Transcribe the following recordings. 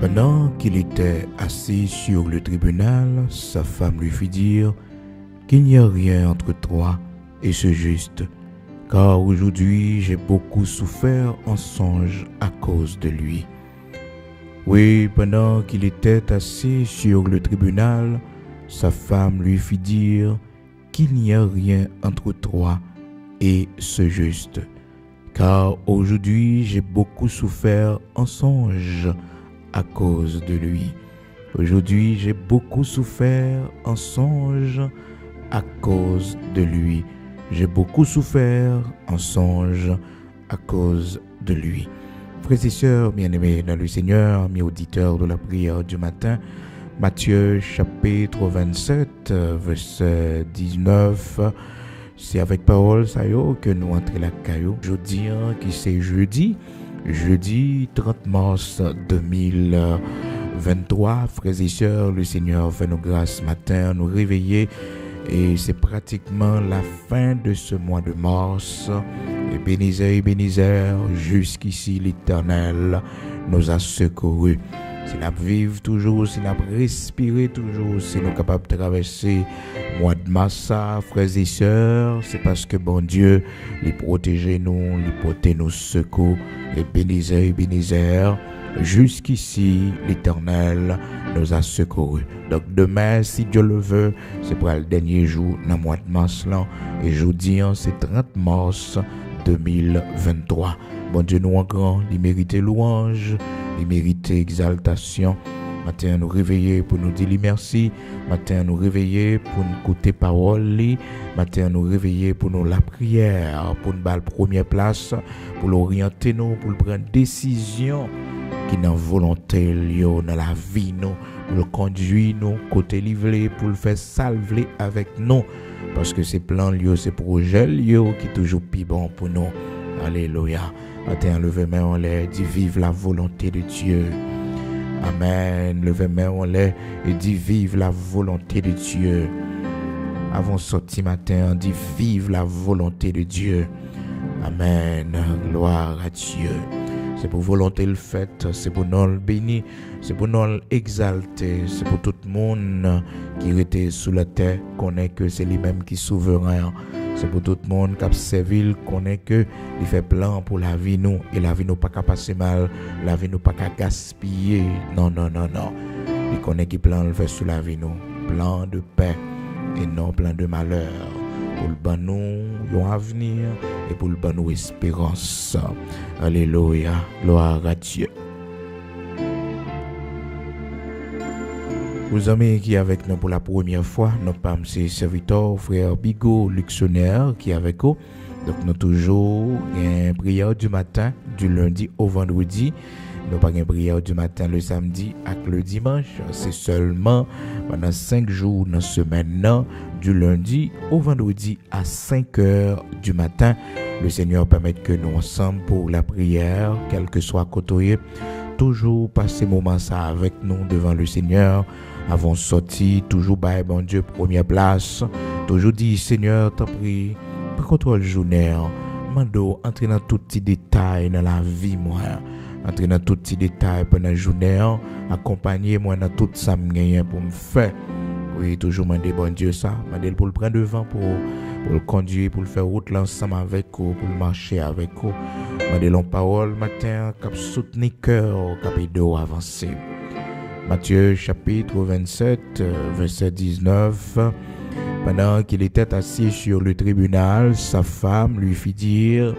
Pendant qu'il était assis sur le tribunal, sa femme lui fit dire qu'il n'y a rien entre toi et ce juste, car aujourd'hui j'ai beaucoup souffert en songe à cause de lui. Oui, pendant qu'il était assis sur le tribunal, sa femme lui fit dire qu'il n'y a rien entre toi et ce juste, car aujourd'hui j'ai beaucoup souffert en songe à cause de lui. Aujourd'hui, j'ai beaucoup souffert en songe à cause de lui. J'ai beaucoup souffert en songe à cause de lui. Frères et sœurs bien-aimés dans le Seigneur, mes auditeurs de la prière du matin, Matthieu chapitre 27, verset 19, c'est avec parole ça que nous entrons la caillou. Jeudi, qui c'est jeudi 30 mars 2023, frères et sœurs, le Seigneur fait nos grâces ce matin, nous réveiller et c'est pratiquement la fin de ce mois de mars. Et Bénézer, jusqu'ici l'Éternel nous a secourus. Si nous vivons toujours, si nous respirons toujours, si nous sommes capables de traverser le mois de mars, frères et sœurs, c'est parce que bon Dieu, les protéger nous, les porter nos secours. Et Bénézer, jusqu'ici l'Éternel nous a secourus. Donc demain, si Dieu le veut, c'est pour le dernier jour dans le mois de mars là. Et jeudi, c'est 30 mars 2023. Bon Dieu nous en grand, il mérite louange, il mérite exaltation. Matin nous réveiller pour nous dire merci. Matin nous réveiller pour nous écouter parole. Matin nous réveiller pour nous la prière, pour nous battre la première place, pour l'orienter nous, pour prendre décision qui dans volonté dans la vie nous, pour le conduire nous côté livré, pour le faire salver avec nous, parce que c'est plan lieu, c'est projet lieu qui est toujours plus bon pour nous. Alléluia. Matin lever main en l'air, dit vive la volonté de Dieu. Amen. Levez main en l'air et dit vive la volonté de Dieu. Avant sorti matin, on dit vive la volonté de Dieu. Amen. Gloire à Dieu. C'est pour volonté le fait, c'est pour nous le bénir, c'est pour nous l'exalter, c'est pour tout le monde qui était sous la terre, connaît que c'est lui-même qui est souverain. C'est pour tout le monde qui a servi, connaît que il fait plan pour la vie nous, et la vie nous pas qu'à passer mal, la vie nous pas qu'à gaspiller. Non. Il connaît qui plan le fait sous la vie nous, plan de paix et non plan de malheur. Pour le ban nous un avenir et pour le ban nous espérance. Alléluia, gloire à Dieu. Vous amis qui est avec nous pour la première fois, nous sommes ses serviteurs, frère Bigot, Luxonnaire qui est avec nous. Donc nous toujours une prière du matin, du lundi au vendredi. Nous pas une prière du matin le samedi et le dimanche. C'est seulement pendant 5 jours dans la semaine, du lundi au vendredi à 5 heures du matin. Le Seigneur permet que nous ensemble pour la prière, quel que soit côté, toujours passer moment ça avec nous devant le Seigneur. Avant sorti, toujours by bon Dieu première place. Toujours dit Seigneur, t'en prie, prends contrôle journée. Mando entrer dans tout petit détail dans la vie moi. Entrer dans tout petit détail pendant la journée, accompagner moi dans tout ça me pour me faire. Oui, toujours demander bon Dieu ça, demander pour le prendre devant pour le conduire, pour le faire route ensemble avec vous, pour le marcher avec vous. Demander l'on parole matin cap soutenir cœur, cap aider avancer. Matthieu chapitre 27 verset 19. Pendant qu'il était assis sur le tribunal, sa femme lui fit dire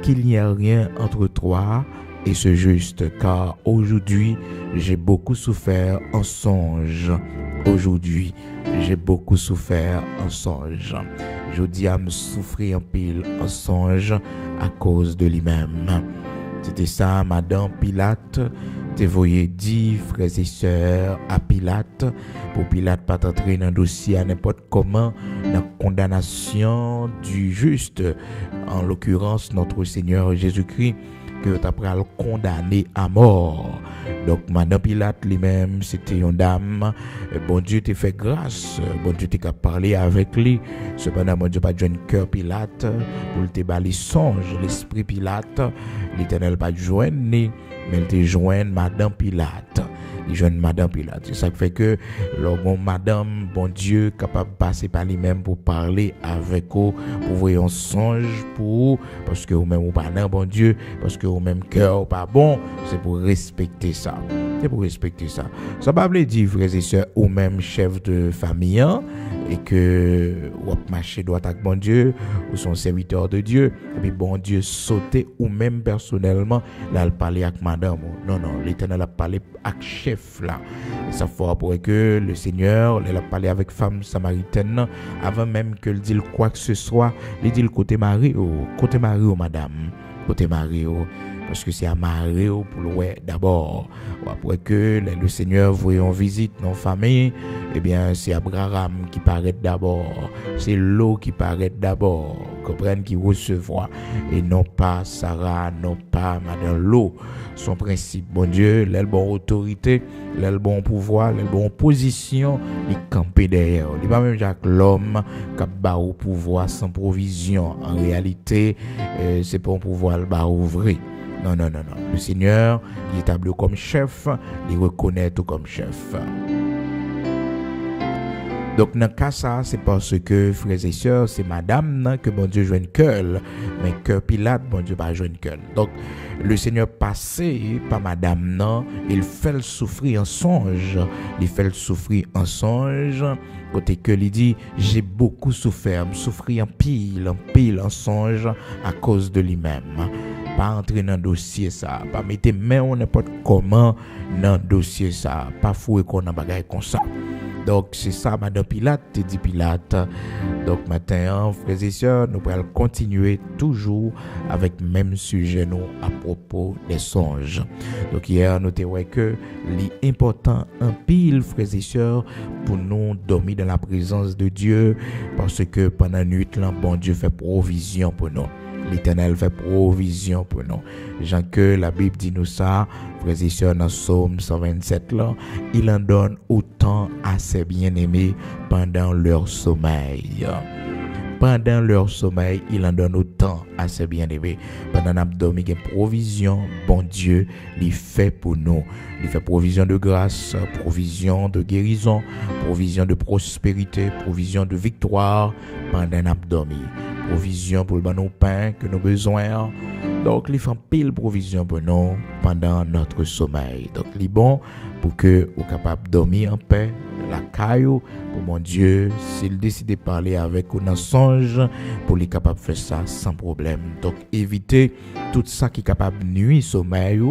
qu'il n'y a rien entre toi et ce juste, car aujourd'hui j'ai beaucoup souffert en songe. Aujourd'hui j'ai beaucoup souffert en songe. Je dis à me souffrir en pile en songe à cause de lui-même. C'était ça, Madame Pilate. Te voyez dit, frères et sœurs, à Pilate, pour Pilate pas entrer dans le dossier à n'importe comment, dans la condamnation du juste, en l'occurrence notre Seigneur Jésus-Christ, que tu as le condamné à mort. Donc, Madame Pilate lui-même, c'était une dame. Bon Dieu t'a fait grâce. Bon Dieu t'a parlé avec lui. Cependant, bon Dieu pas de cœur Pilate pour te bali songe. L'esprit Pilate, l'Éternel pas de joindre, mais il te joindre Madame Pilate. il jeune madame Pilate. C'est ça qui fait que bon madame bon Dieu capable de passer par lui-même pour parler avec vous, pour voir un songe pour parce que vous même ou pas non bon Dieu, parce que vous même cœur pas bon, c'est pour respecter ça. C'est pour respecter ça. Ça pas veut dire frères et sœurs ou même chef de famille et que ou marcher droit avec bon Dieu ou son serviteur de Dieu et puis bon Dieu sauter ou même personnellement là il parler avec madame. Non, l'Éternel a parlé avec chef là. Et ça faut après que le Seigneur, il a parlé avec femme samaritaine avant même que il dise quoi que ce soit, il dit le côté mari ou madame, côté mari parce que c'est à Marie pour le ouais d'abord. Après que le Seigneur voyait en visite nos familles, eh bien c'est Abraham qui paraît d'abord, c'est l'eau qui paraît d'abord, comprennent qui recevoir et non pas Sarah, non pas madame l'eau. Son principe, bon Dieu, l'elle bonne autorité, l'elle bon pouvoir, l'elle bonne position, il camper derrière. Il pas même Jacques l'homme qui a au pouvoir sans provision. En réalité, c'est pas un pouvoir le bas ouvrir. Non. Le Seigneur, il établit comme chef, il reconnaît tout comme chef. Donc, dans le cas ça, c'est parce que, frères et sœurs, c'est madame que bon Dieu joue cœur, mais que Pilate, bon Dieu pas joue cœur. Donc, le Seigneur passé par madame, non, il fait le souffrir en songe. Il fait le souffrir en songe. Côté que il dit, j'ai beaucoup souffert, souffrir en pile, en songe à cause de lui-même. Pas entrer dans le dossier ça, pas mettre main ou n'importe comment dans le dossier ça, pas fouer qu'on a bagaille comme ça. Donc c'est ça madame Pilate, te dit Pilate. Donc maintenant, frères et sœurs, nous allons continuer toujours avec même sujet nous à propos des songes. Donc hier nous avons que l'important en pile frères et sœurs pour nous dormir dans la présence de Dieu parce que pendant la nuit là, bon Dieu fait provision pour nous. L'Éternel fait provision pour nous. Jean que la Bible dit nous ça, frères et sœurs, dans Psaume 127 là, il en donne autant à ses bien-aimés pendant leur sommeil. Pendant leur sommeil, il en donne autant à ses bien-aimés. Pendant l'abdomen, il y a provision, bon Dieu, il fait pour nous. Il fait provision de grâce, provision de guérison, provision de prospérité, provision de victoire pendant l'abdomen. Provision pour le bon pain que nous avons besoin. Donc, il fait pile provision pour nous pendant notre sommeil. Donc, il est bon pour que vous soyez capable de dormir en paix, la caillou, pour mon Dieu, s'il décide de parler avec vous dans songe, pour les capable de faire ça sans problème. Donc, évitez tout ça qui est capable de nuire sommeil.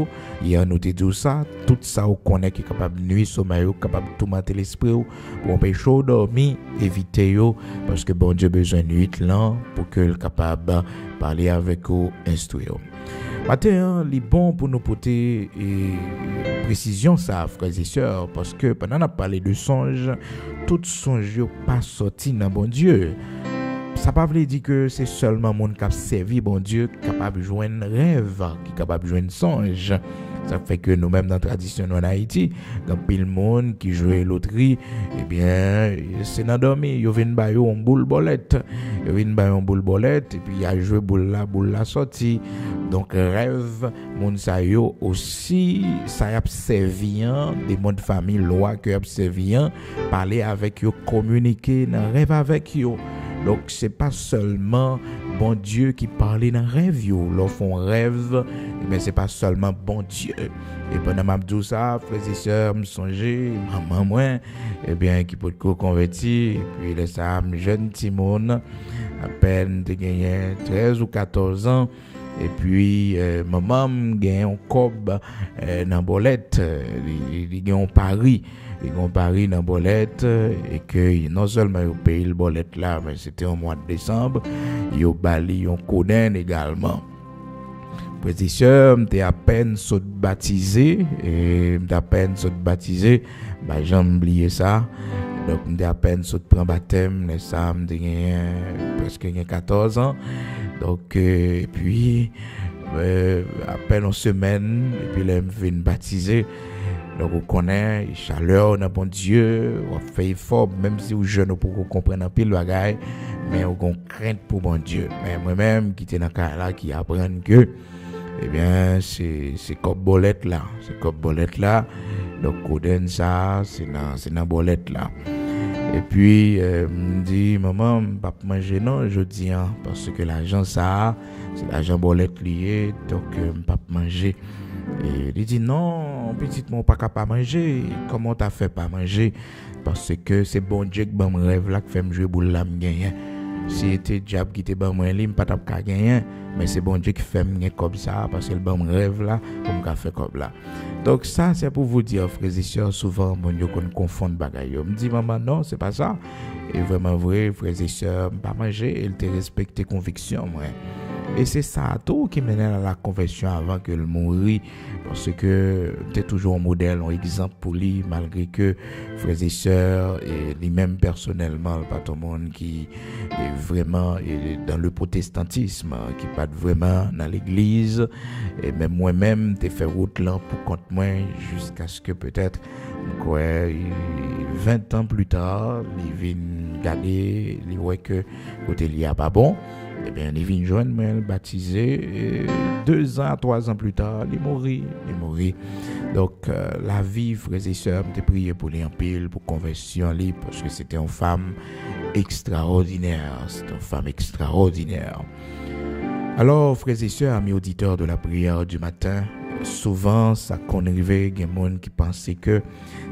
Hier, nous te dit ça, tout ça vous connaît qui est capable de nuire sommeil, capable de tourmenter l'esprit, pour empêcher de dormir, évitez parce que bon Dieu besoin de nuit là, pour que le capable de parler avec vous, instruire. Maintenant, il est bon pour nous porter précision ça, frères et sœurs, parce que pendant qu'on a parlé de songe, tout songe n'est pas sorti dans bon Dieu. Ça ne veut pas dire que c'est seulement mon qui a servi bon Dieu capable de jouer un rêve, qui est capable de jouer un songe. Ça fait que nous-mêmes dans la tradition en Haïti, quand pile monde qui joue loterie, eh bien, c'est dans dormir, il vient bailler une boule bolette. Il vient bailler une boule bolette et puis il a joué boule la sortie. Donc rêve monde ça yo aussi ça a servi des mondes famille loi que a servi parler avec yo, communiquer dans rêve avec yo. Donc c'est pas seulement bon Dieu qui parlait dans rêve yo, leur font rêve, mais c'est pas seulement bon Dieu. Et pendant m'a dit ça, frères et sœurs, me songer, maman moi, eh bien qui peut convertir, et puis les femmes jeune Timon à peine de gagner 13 ou 14 ans. Et puis maman gagne un cob dans bolette, il gagne un pari. Ils ont pari dans bolette et que non seulement ils payé le bolette là, mais c'était au mois de décembre, ils ont bali, ils ont connaît également. Frères et sœurs, m'étais à peine saut baptisé et m'étais à peine saut baptisé, bah j'ai oublié ça. Donc m'étais à peine saut prend baptême, les samedi presque 14 ans. Donc et puis à peine une semaine et puis là me vient baptiser. Donc, on connaît chaleur dans bon Dieu, on fait effort, même si vous jeune pour qu'on comprenne un peu le bagage, mais on crainte pour bon Dieu. Mais moi-même, qui était dans le cas là, qui apprend que, eh bien, c'est comme bolette là, Donc, Coden, ça, c'est dans bolette là. Et puis, me dit, maman, je ne vais pas manger, non, je dis, hein, parce que l'argent, ça, c'est l'argent bolette lié, donc je ne vais pas manger. Et il dit, non, petit, mon pas capable de manger. Comment t'as fait pas manger? Parce que c'est bon Dieu qui m'a rêve là, qui fait me jouer boule là, me gagner. Si c'était diable qui était bon moi, il pas t'a gagner. Mais c'est bon Dieu qui fait me gagner comme ça, parce que le bon rêve là, comme qu'a fait comme là. Donc ça, c'est pour vous dire, frères et sœurs, souvent, mon Dieu, qu'on confond bagaille. Me dit, maman, non, c'est pas ça. Et vraiment vrai, frères et sœurs, pas manger, il te respecte tes convictions, moi. Et c'est ça tout qui menait à la conversion avant que le mourit, parce que tu es toujours un modèle, un exemple pour lui, malgré que frères et sœurs, et lui-même personnellement, pas tout le monde qui est vraiment dans le protestantisme, qui n'est pas vraiment dans l'église, et même moi-même, tu fait route là pour compte moi, jusqu'à ce que peut-être, quoi, 20 ans plus tard, il vient garder, il voit que côté il n'y a pas bon. Eh bien, il vient joindre, mais baptisé, et 2 ans, 3 ans plus tard, il mourit. Donc, la vie, frères et sœurs, je prié pour les en pile, pour conversion, parce que c'était une femme extraordinaire. C'était une femme extraordinaire. Alors, frères et sœurs, amis auditeurs de la prière du matin, souvent, ça qu'on arrivait, il y a des gens qui pensaient que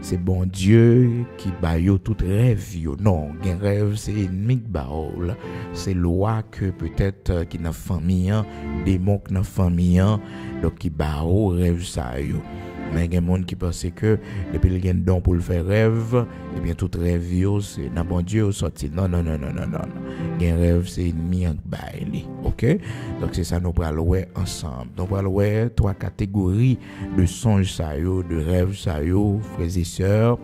c'est bon Dieu qui baille tout rêve. Non, un rêve, c'est ennemi qui baille. C'est loi que peut-être qui n'a famille, démon qui n'a famille, donc qui baille rêve ça. Mais il y a des gens qui pensent que depuis qu'il y a un don pour le faire rêve, et bien tout rêve, c'est dans bon Dieu sorti. Non. Un rêve, c'est ennemi en bail. Ok? Donc c'est ça, nous allons voir ensemble. Nous allons voir 3 catégories de songes, de rêves, frères et sœurs.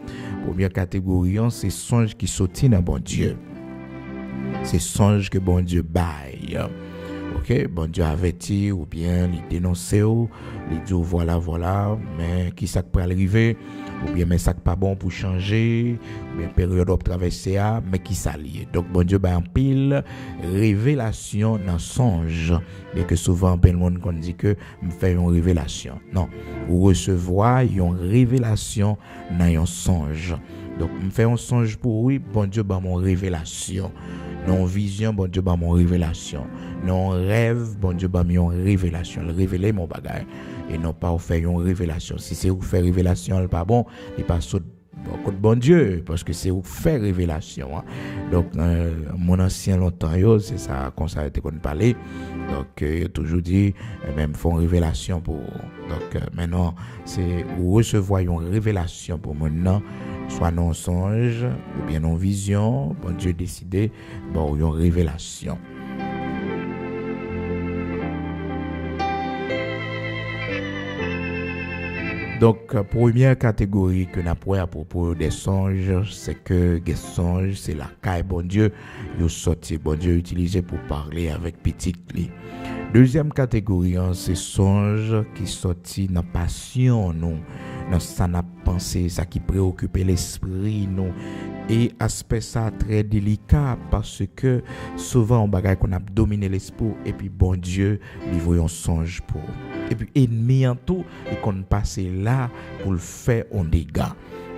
Première catégorie, c'est songes qui sortent dans bon Dieu. C'est songes que bon Dieu baille. Ok, bon Dieu avertit ou bien il dénonce, il dit voilà, mais qui ça peut arriver, ou bien mais ça pas bon pour changer, ou bien période de traverser, mais qui s'allie. Donc bon Dieu en pile révélation dans songe, bien que souvent ben le monde qu'on dit que me fait une révélation. Non, vous recevoir une révélation dans un songe. Donc me fait un songe pour oui, bon Dieu mon révélation. Non vision, bon Dieu mon révélation. Non rêve, bon Dieu mon révélation. Le révéler mon bagage et non pas faire une révélation. Si c'est vous faire révélation, le pas bon, il pas saute bon Dieu parce que c'est vous faire révélation. Hein. Donc mon ancien longtemps c'est ça qu'on s'arrête qu'on parler. Donc toujours dit même font révélation pour donc maintenant c'est vous recevoir une révélation pour maintenant soit non songe ou bien non vision, bon Dieu décidé bon une révélation. Donc, première catégorie que nous avons à propos des songes, c'est que les songes, c'est la caille, bon Dieu, il sorti, bon Dieu utilisé pour parler avec petit lit. Deuxième catégorie, c'est songes qui sorti dans passion, nous, dans ça n'a pensé, ça qui préoccupe l'esprit, nous. Et aspect ça très délicat parce que souvent on bagaille qu'on a dominé l'esprit et puis bon Dieu lui voyons songe pour et puis ennemi en tout et qu'on passe là pour le faire on dégâts.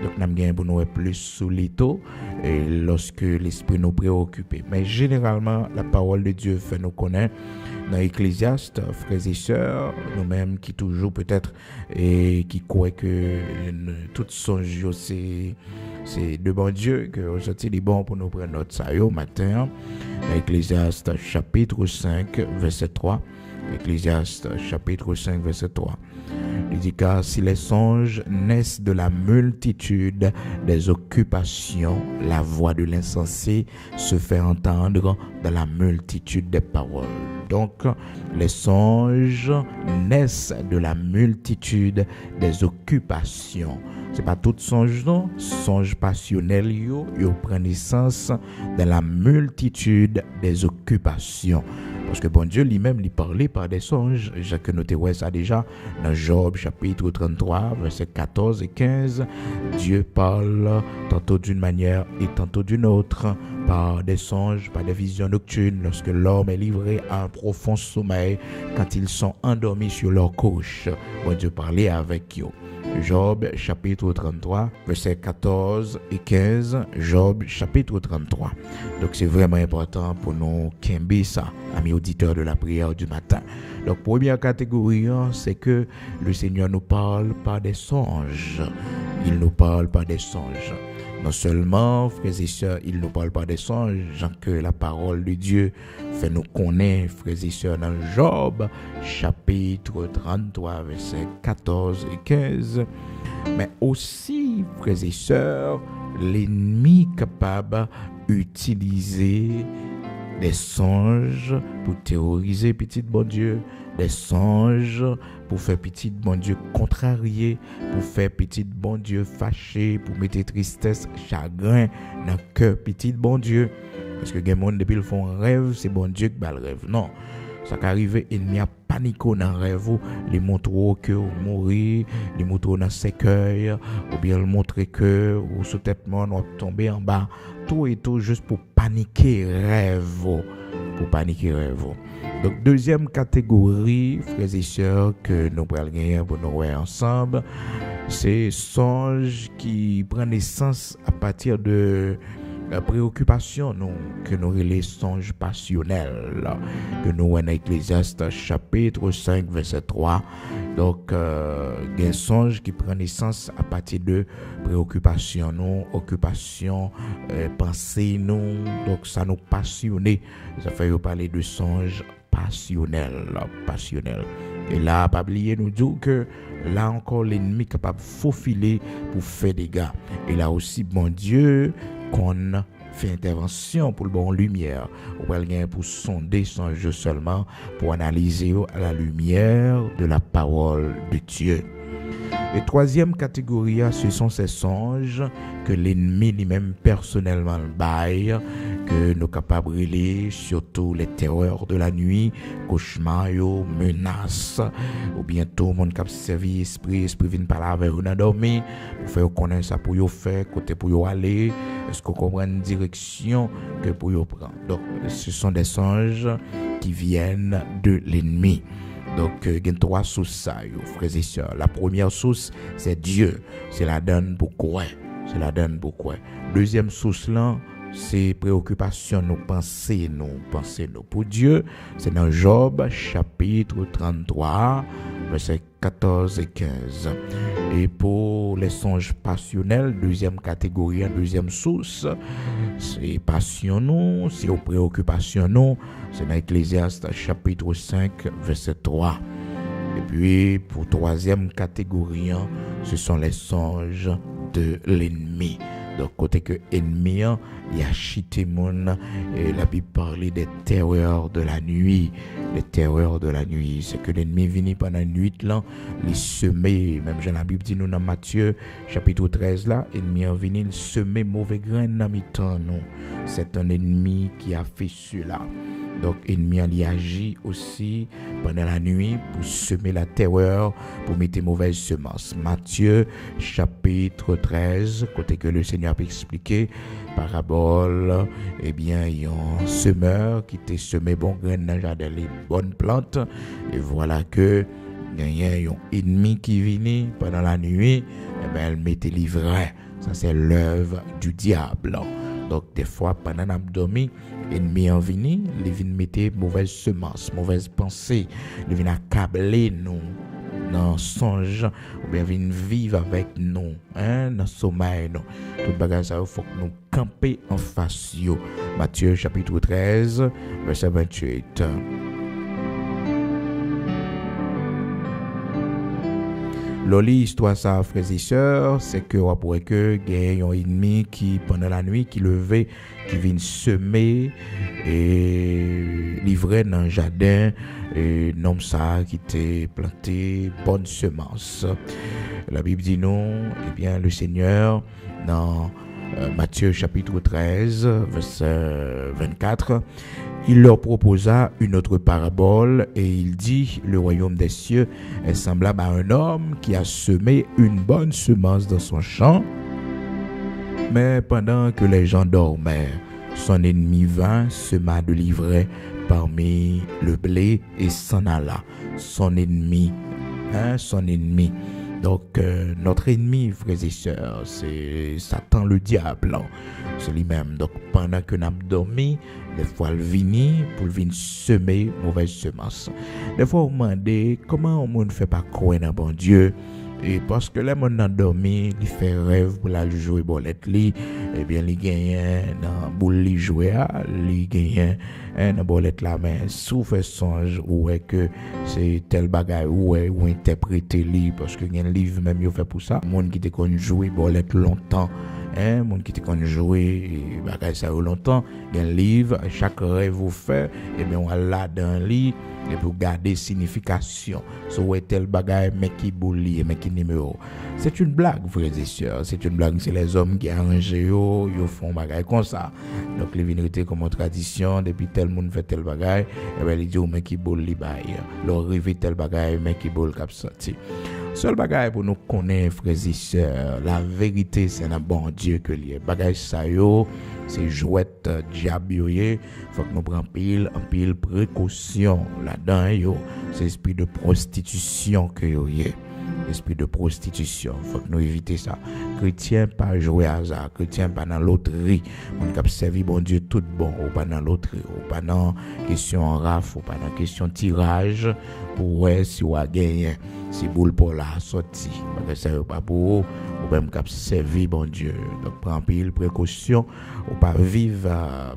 Donc nous avons pour nous plus sous l'étau et lorsque l'esprit nous préoccupe. Mais généralement la parole de Dieu fait nous connaître dans Ecclésiaste, frères et sœurs, nous-mêmes qui toujours peut-être et qui croient que tout songe c'est de bon Dieu que aujourd'hui il est bon pour nous prendre notre saillot matin. Ecclésiaste chapitre 5 verset 3. Ecclésiaste chapitre 5 verset 3. Il dit car si les songes naissent de la multitude des occupations, la voix de l'insensé se fait entendre dans la multitude des paroles. Donc, les songes naissent de la multitude des occupations. C'est pas tout songe, non. Songe passionnel, yo prend naissance dans la multitude des occupations. Parce que bon Dieu lui-même lui parlait par des songes. Jacques noté ça déjà dans Job chapitre 33, versets 14 et 15. Dieu parle tantôt d'une manière et tantôt d'une autre, par des songes, par des visions nocturnes, lorsque l'homme est livré à un profond sommeil, quand ils sont endormis sur leur couche. Bon Dieu parlait avec eux. Job chapitre 33, versets 14 et 15. Job chapitre 33. Donc c'est vraiment important pour nous qu'aimer ça, amis auditeurs de la prière du matin. Donc première catégorie, c'est que le Seigneur nous parle par des songes. Il nous parle par des songes. Non seulement, frères et sœurs, il nous parle par des songes, que la parole de Dieu fait nous connaître, frères et sœurs, dans Job, chapitre 33, versets 14 et 15. Mais aussi, frères et sœurs, l'ennemi capable d'utiliser des songes pour terroriser petit bon Dieu, des songes pour faire petit bon Dieu contrarié, pour faire petit bon Dieu fâché, pour mettre tristesse, chagrin dans le cœur petit bon Dieu. Parce que les gens depuis le font rêve, c'est bon Dieu qui bat le rêve. Non, ça qui arrive, il y a panique dans le rêve, les montrent que vous mourrez, les montrent dans ses cœurs, ou bien le montrer que vous sous tête mort, vous tombez en bas. Tout et tout juste pour paniquer rêve. Pour paniquer rêve. Donc, deuxième catégorie, frères et sœurs, que nous prenons gagner pour nous voir ensemble, c'est songes qui prennent naissance à partir de la préoccupation que nous les songes passionnels, que nous voyons dans Ecclésiaste chapitre 5, verset 3. Donc, des songes qui prennent naissance à partir de préoccupations, occupations, pensées, donc ça nous passionne. Ça fait parler de songes passionnels. Et là, pas oublier nous dire que là encore l'ennemi est capable de faufiler pour faire des dégâts. Et là aussi, bon Dieu, qu'on fait intervention pour le bon lumière. Ou bien pour sonder son jeu seulement, pour analyser à la lumière de la parole de Dieu. Et troisième catégorie, ce sont ces songes que l'ennemi lui-même personnellement baille, que nous capables de relayer, surtout les terreurs de la nuit, cauchemars, menaces, ou bientôt mon cap servi esprit vient par là vers nous endormi, pour faire connaître ça pour yo faire, côté pour yo aller, est-ce qu'on comprend une direction que pour yo prendre. Donc ce sont des songes qui viennent de l'ennemi. Donc, il y a trois sources, frères et sœurs. La première source, c'est Dieu. C'est la donne pour quoi? Deuxième source, là, c'est préoccupation, nos pensées, pour Dieu. C'est dans Job, chapitre 33, versets 14 et 15. Et pour les songes passionnels, deuxième catégorie, deuxième source, c'est passion, c'est aux préoccupations, c'est dans Ecclésiaste chapitre 5, verset 3. Et puis, pour troisième catégorie, ce sont les songes de l'ennemi. Donc, côté que l'ennemi, il y a chité mon, et la Bible parlait des terreurs de la nuit. Les terreurs de la nuit, c'est que l'ennemi vient pendant la nuit, là, les semer. Même Jean la Bible dit nous dans Matthieu, chapitre 13, là, l'ennemi vient, il semer mauvais grains dans mi-temps, non. C'est un ennemi qui a fait cela. Donc, l'ennemi il agit aussi pendant la nuit pour semer la terreur, pour mettre mauvaises semences. Matthieu, chapitre 13, côté que le Seigneur a expliqué, parabole, eh bien, il y a un semeur qui t'a semé bon grain dans le jardin, les bonnes plantes, et voilà que il y a un ennemi qui vient pendant la nuit, eh bien, elle mettait l'ivraie. Ça, c'est l'œuvre du diable. Donc, des fois, pendant l'abdomen, l'ennemi en vini, il vient mettre mauvaises semences, mauvaises pensées, il vient accabler nous dans songe, ou bien vient vivre avec nous, dans le sommeil. Tout bagage ça, il faut que nous camper en face. Matthieu chapitre 13, verset 28. L'oli histoire ça, frères et sœurs, c'est que on pourrait que il y a un ennemi qui pendant la nuit qui levait, qui vient semer et livrer dans le jardin et nom ça qui était planté bonne semence. La Bible dit non, eh bien le Seigneur dans Matthieu chapitre 13 verset 24, il leur proposa une autre parabole et il dit, le royaume des cieux est semblable à un homme qui a semé une bonne semence dans son champ, mais pendant que les gens dormaient, son ennemi vint, sema de l'ivraie parmi le blé et s'en alla. Son ennemi. Donc, notre ennemi, frères et sœurs, c'est Satan le diable. C'est lui-même. Donc, pendant que nous avons dormi, des fois, il vient pour venir semer mauvaise semence. Des fois, on demande comment on ne fait pas croire dans bon Dieu. Et parce que les gens ont dormi, ils font rêve pour la jouer bolette li, eh bien ils gagnent dans boule li jouer, ils gagnent dans bolette la main, sous fait songe ou est que c'est tel bagage ou interpréter li parce que un livre même yo fait pour ça. Monde qui te connaît jouer bolette longtemps. Monde qui te connaît jouer bagage ça longtemps, un livre, chaque rêve vous fait, et bien on là dans lit et pour garder signification. So tel bagage mais qui bouli mais qui numéro. C'est une blague, frères et sœurs, c'est une blague, c'est les hommes qui arrangent yo font bagage comme ça. Donc les vinrités comme tradition depuis tel monde fait tel bagage, et ben ils disent mais qui bouli bail. Leur rêve tel bagage mais qui bouli cap sorti. Seul bagage pour nous connaître, frères et sœurs, la vérité c'est un bon Dieu que lié. Bagage ça yo, c'est jouette diable yo, faut que nous prenions pile précaution là-dedans yo, c'est esprit de prostitution que yo y est. Esprit de prostitution, faut que nous éviter ça. Chrétien pas jouer à hasard, chrétien pas dans loterie. On cap servir bon Dieu tout bon, ou pas dans loterie, ou pas dans question raf, ou pas dans question tirage pour ouais si ou a gagné, si boule pour la sortie. Parce que ça veut pas pour ou même cap servir bon Dieu. Donc prends pile précaution, ou pas vivre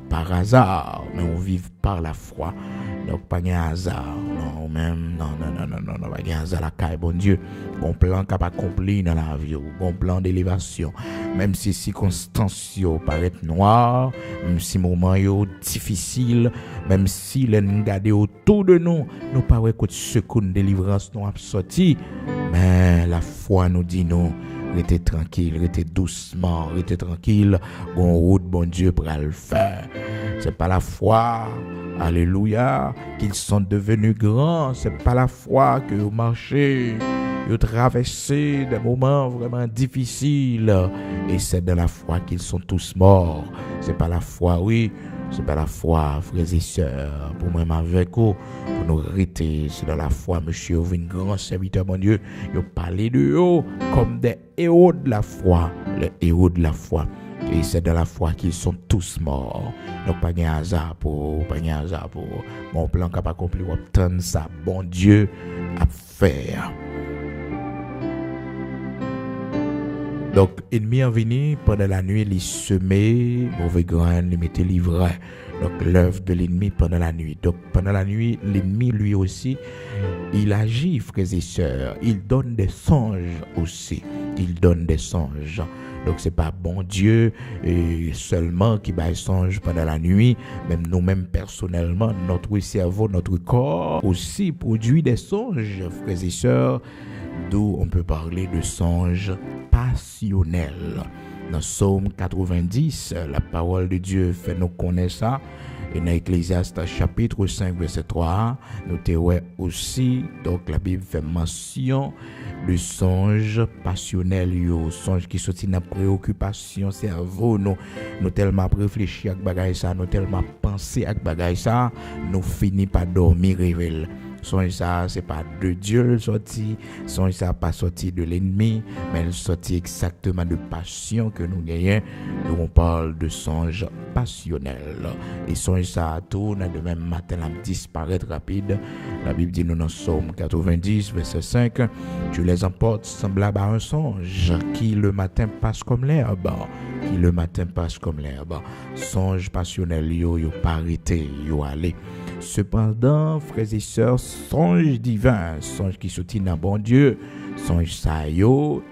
par hasard, mais on vive par la foi. Donc pas de hasard, non même non, pas de hasard la caille bon Dieu. Bon plan capable accompli dans la vie, bon plan d'élévation. Même si circonstances yo paraissent noires, même si moments yo difficiles, même si les regarder autour de nous, nous paraît que secours délivrance nous a sorti, mais la foi nous dit non. Restez tranquille, restez doucement, restez tranquille. Bon route, bon Dieu pour le faire. C'est pas la foi, alléluia, qu'ils sont devenus grands. C'est pas la foi que vous marchez, vous traversez des moments vraiment difficiles. Et c'est dans la foi qu'ils sont tous morts. C'est pas la foi, oui. C'est pas la foi, frères et sœurs, pour moi avec vous, pour nous rester, c'est dans la foi, monsieur, vous êtes un grand serviteur, mon Dieu, vous parlez de eux comme des héros de la foi, les héros de la foi, et c'est dans la foi qu'ils sont tous morts. Donc, pas de hasard pour, mon plan capable accompli, vous obtenir ça, bon Dieu, à faire. Donc, ennemi en venu pendant la nuit, il semait mauvais grain, il mettait livret. Donc, l'œuvre de l'ennemi pendant la nuit. Donc, pendant la nuit, l'ennemi lui aussi, il agit, frères et sœurs. Il donne des songes aussi. Il donne des songes. Donc, c'est pas bon Dieu seulement qui baille songe pendant la nuit. Même nous-mêmes personnellement, notre cerveau, notre corps aussi produit des songes, frères et sœurs. D'où on peut parler de songes passionnels. Dans Psaume 90, la parole de Dieu fait nous connaître ça. Et dans Ecclésiaste chapitre 5, verset 3, nous avons aussi, donc la Bible fait mention de songes passionnels, songes qui sont dans préoccupation, cerveau, nous tellement réfléchir à bagay ça, nous tellement penser à bagay ça, nous finissons par dormir révèle. Songe ça, c'est pas de Dieu le sorti, songe ça pas sorti de l'ennemi, mais le sorti exactement de passion que nous gagnons. Nous on parle de songe passionnel. Et songe ça tourne de même matin la disparaître rapide. La Bible dit nous dans Psaume 90 verset 5, tu les emportes semblable à un songe qui le matin passe comme l'herbe. Qui le matin passe comme l'herbe. Songe passionnel yo pas arrêté, yo aller. Cependant, frères et sœurs, songe divin, songe qui sortit dans bon Dieu, songe ça yo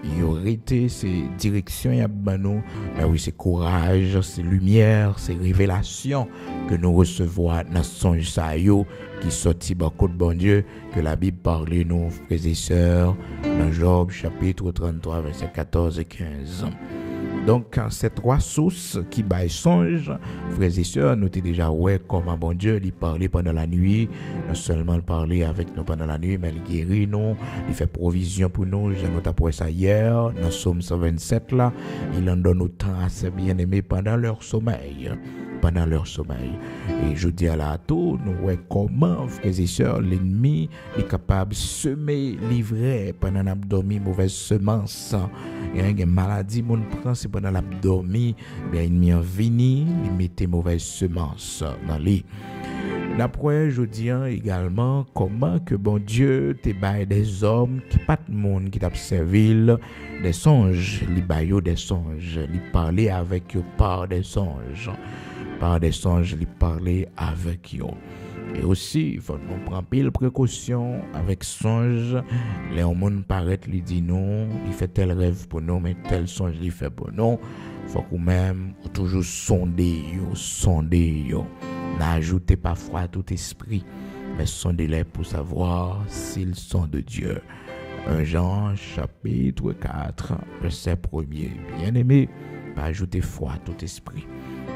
été c'est direction y a banou, mais oui c'est courage, c'est lumière, c'est révélation que nous recevons dans songe ça yo qui sortit beaucoup de bon Dieu que la Bible parle nous frères et sœurs dans Job chapitre 33 verset 14 et 15. Donc, ces trois sources qui baillent songe, frères et sœurs, nous avons déjà ouais comment bon Dieu il parlait pendant la nuit, non seulement il parlait avec nous pendant la nuit, mais il guérit nous, il fait provision pour nous. J'ai noté pour ça hier, dans Psaume 127 là, il en donne autant à ses bien-aimés pendant leur sommeil. pendant leur sommeil. Et je dis à la tout, nous voyons comment, frères et sœurs, l'ennemi est capable de semer l'ivraie pendant l'abdomen, mauvaise semence. Il y a une maladie, mon prend, c'est pendant l'abdomen, bien, l'ennemi en vini, il mettait mauvaise semence dans les. D'après, je dis également comment que bon Dieu te baille des hommes qui pas de monde qui t'a servi des songes, li baille des songes, li parler avec eux par des songes, li parler avec eux. Et aussi, il faut nous prendre pile précaution avec songe. Les hommes paraît li dit non, il fait tel rêve pour nous, mais tel songe il fait pour nous. Faut qu'on même toujours sonder yo. N'ajoutez pas foi à tout esprit, mais sondez-les pour savoir s'ils sont de Dieu. 1 Jean chapitre 4, verset 1er. Bien-aimé, pas ajouter foi à tout esprit.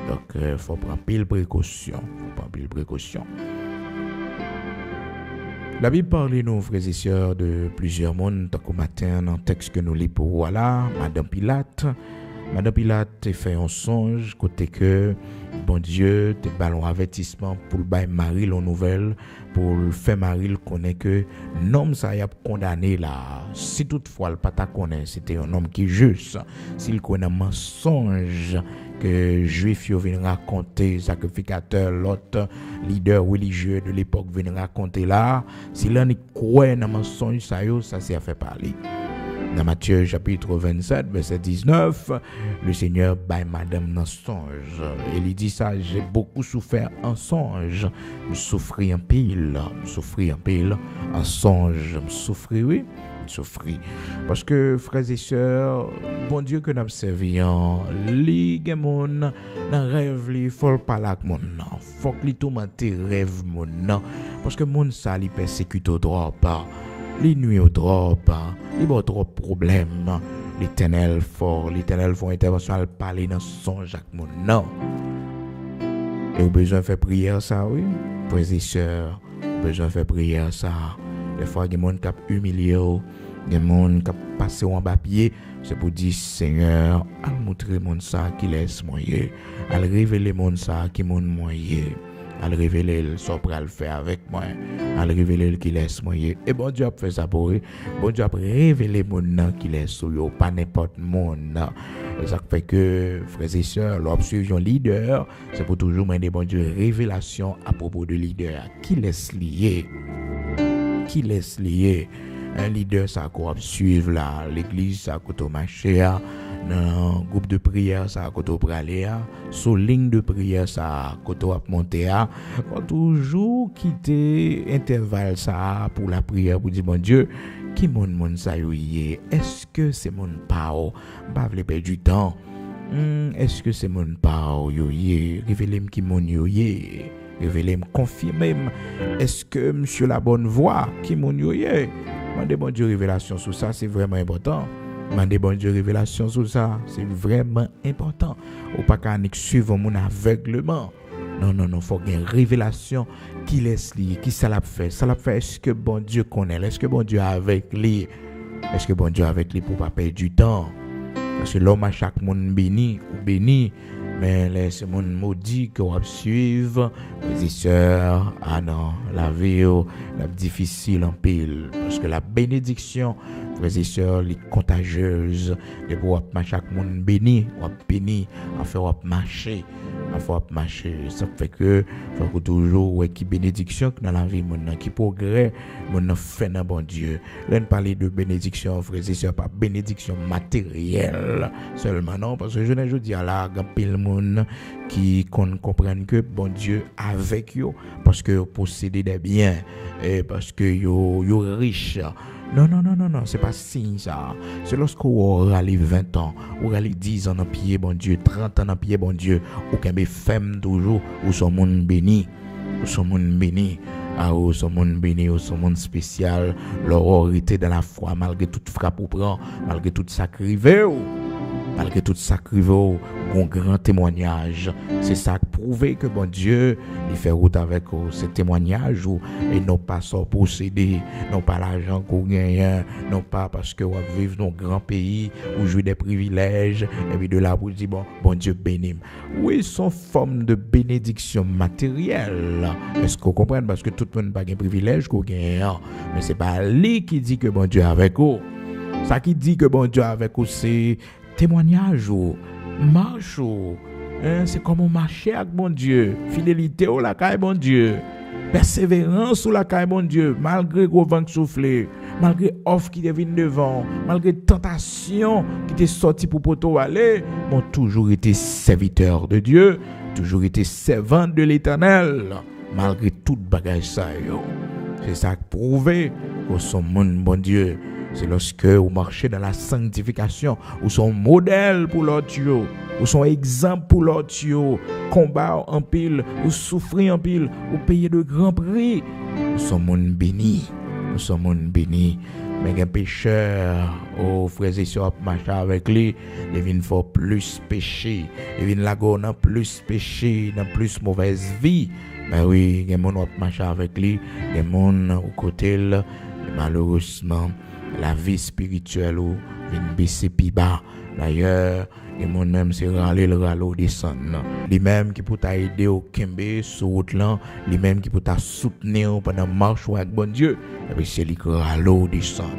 Donc, faut prendre pile précaution. La Bible parle, nous, frères et sœurs, de plusieurs mondes, tant qu'au matin, dans le texte que nous lisons pour voilà, Madame Pilate a fait un songe, côté que, bon Dieu, te ballon avertissement pour le bail Marie, la nouvelle, pour le faire Marie, connaît que, l'homme, ça y a condamné là. Si toutefois, le pata connaît, c'était un homme qui est juste. S'il connaît un mensonge, que juif viennent raconter, sacrificateur, l'autre leader religieux de l'époque viennent raconter là, s'il en est quoi dans mensonge, ça s'est fait parler. Dans Matthieu chapitre 27, verset 19, le Seigneur baille madame dans songe. Il lui dit ça, j'ai beaucoup souffert en songe. Je souffris en pile, en songe. Je souffris, oui. Parce que, frères et sœurs, bon Dieu que nous servons, les gens dans rêve, il faut pas là que mon non. Faut que les tourmente rêve mon non. Parce que mon ça, il persécute au trop. Les nuits au trop, il y a trop de problèmes. L'Éternel font intervention à parler dans son Jacques mon non. Et vous besoin de faire prière ça, oui, frères et sœurs, vous besoin de faire prière ça. Des fois, il y a des gens qui ont humilié, il y a des gens qui ont passé en bas pied, c'est pour dire Seigneur, à montrer mon ça qui laisse moyen, à révéler mon ça qui mon moyen. À le révéler ce qu'il va faire avec moi, à le révéler qui laisse moyen. Et bon Dieu a fait ça pour eux. Bon Dieu a révélé mon nom qui laisse sur eux, pas n'importe mon nom. Et ça fait que, frères et sœurs, lorsque suivons un leader, c'est pour toujours demander bon Dieu révélation à propos de leader. Qui laisse lier? Un leader, ça va suivre là, l'église, ça va marcher. Dans groupe de prière ça côté praler sur ligne de prière ça côté monter faut toujours quitter intervalle ça pour la prière pour dire bon Dieu qui mon ça yoyé est-ce que c'est mon pao pas vle perdre du temps est-ce que c'est mon pao yoyé révélez-moi qui mon yoyé révélez-moi confirmez-moi est-ce que monsieur la bonne voix qui mon yoyé demandez bon Dieu révélation sur ça c'est vraiment important. Mandez bon Dieu révélation sur ça, c'est vraiment important. Ou pas qu'à suivre mon aveuglement. Non, faut qu'il y ait une révélation qui laisse lui, qui ça l'a fait. Ça l'a fait, est-ce que bon Dieu connaît? Est-ce que bon Dieu est avec lui? Est-ce que bon Dieu est avec lui pour pas perdre du temps? Parce que l'homme à chaque monde béni ou béni, mais laisse mon maudit qu'on va suivre. Mes sœurs, non, la vie la difficile en pile. Parce que la bénédiction, frères et sœurs, les contagieuses, les pour chaque monde béni, à faire marcher. Ça fait que faut toujours qui bénédiction dans la vie mon qui progrès mon fait dans bon Dieu. Là parler de bénédiction frères et sœurs, pas bénédiction matérielle seulement non parce que je dis à la grand pile monde qui comprennent que bon Dieu avec eux parce que posséder des biens et parce que yo riche. Non, c'est pas signe ça. C'est lorsqu'on aura les 20 ans, on aura les 10 ans dans pied, bon Dieu, 30 ans dans pied, bon Dieu, ou qu'un femme toujours, ou son monde béni, ou son monde béni, ou son monde béni, ou son monde spécial, leur autorité dans la foi, malgré toute frappe ou prend, malgré toute sacrivé, un grand témoignage. C'est ça qui prouve que bon Dieu, il fait route avec ce témoignage où et non pas sans posséder, non pas l'argent qu'on gagne, non pas parce que on vit dans un grand pays où jouit des privilèges et puis de là pour dire bon Dieu bénisse. Oui, son forme de bénédiction matérielle. Est-ce qu'on comprend parce que tout le monde n'a pas de privilège qu'on gagne, mais c'est pas lui qui dit que bon Dieu est avec vous. Ça qui dit que bon Dieu est avec vous, c'est témoignage ou marche ou c'est comme on marche avec bon Dieu, fidélité au la caille bon Dieu, persévérance ou la caille bon Dieu, malgré gros vent qui souffle, malgré offre qui devine devant, malgré tentation qui t'est sorti pour poto aller, bon toujours été serviteur de Dieu, toujours été servant de l'Éternel, malgré toute bagage ça yo. C'est ça qui prouve que son monde bon Dieu. C'est lorsque vous marchez dans la sanctification, ou son modèle pour l'autre, ou son exemple pour l'autre, combat en pile, ou souffrir en pile, ou payer de grands prix. Nous sommes monde béni, nous sommes monde béni. Mais un pécheur, frères et sœurs, marcher avec lui, il vient faire plus péché, il vient lago dans plus péché, dans plus mauvaise vie. Ben oui, il y a des gens qui marchent avec lui, il y a des gens au côté, malheureusement. La vie spirituelle ou vient baisser plus bas. D'ailleurs, les gens même c'est râler le râler descendre. Les mêmes qui pour t'aider au Kembe sur route là, les mêmes qui pour t'a soutenir pendant marche avec bon Dieu, et puis c'est les râler descendre.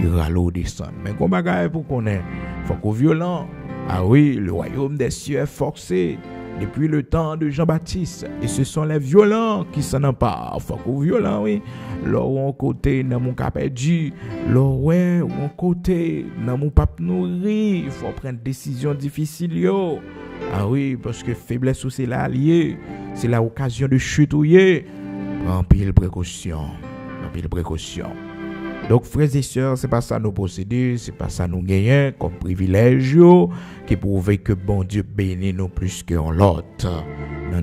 Les râler descendre. Mais comme bagaille pour connaître, faut qu'on violent. Ah oui, le royaume des cieux est forcé depuis le temps de Jean-Baptiste. Et ce sont les violents qui s'en emparent. Faut qu'on violent, oui. Là où on côté dans mon cap perdu, là où on côté dans mon pape nourri, il faut prendre des décisions difficiles yo. Ah oui, parce que faiblesse c'est là lié, c'est l'occasion de chutouiller. Prends pile précaution, Donc frères et sœurs, c'est pas ça nous posséder, c'est pas ça nous gagner comme privilège qui prouve que bon Dieu bénit nous plus que l'autre. Non.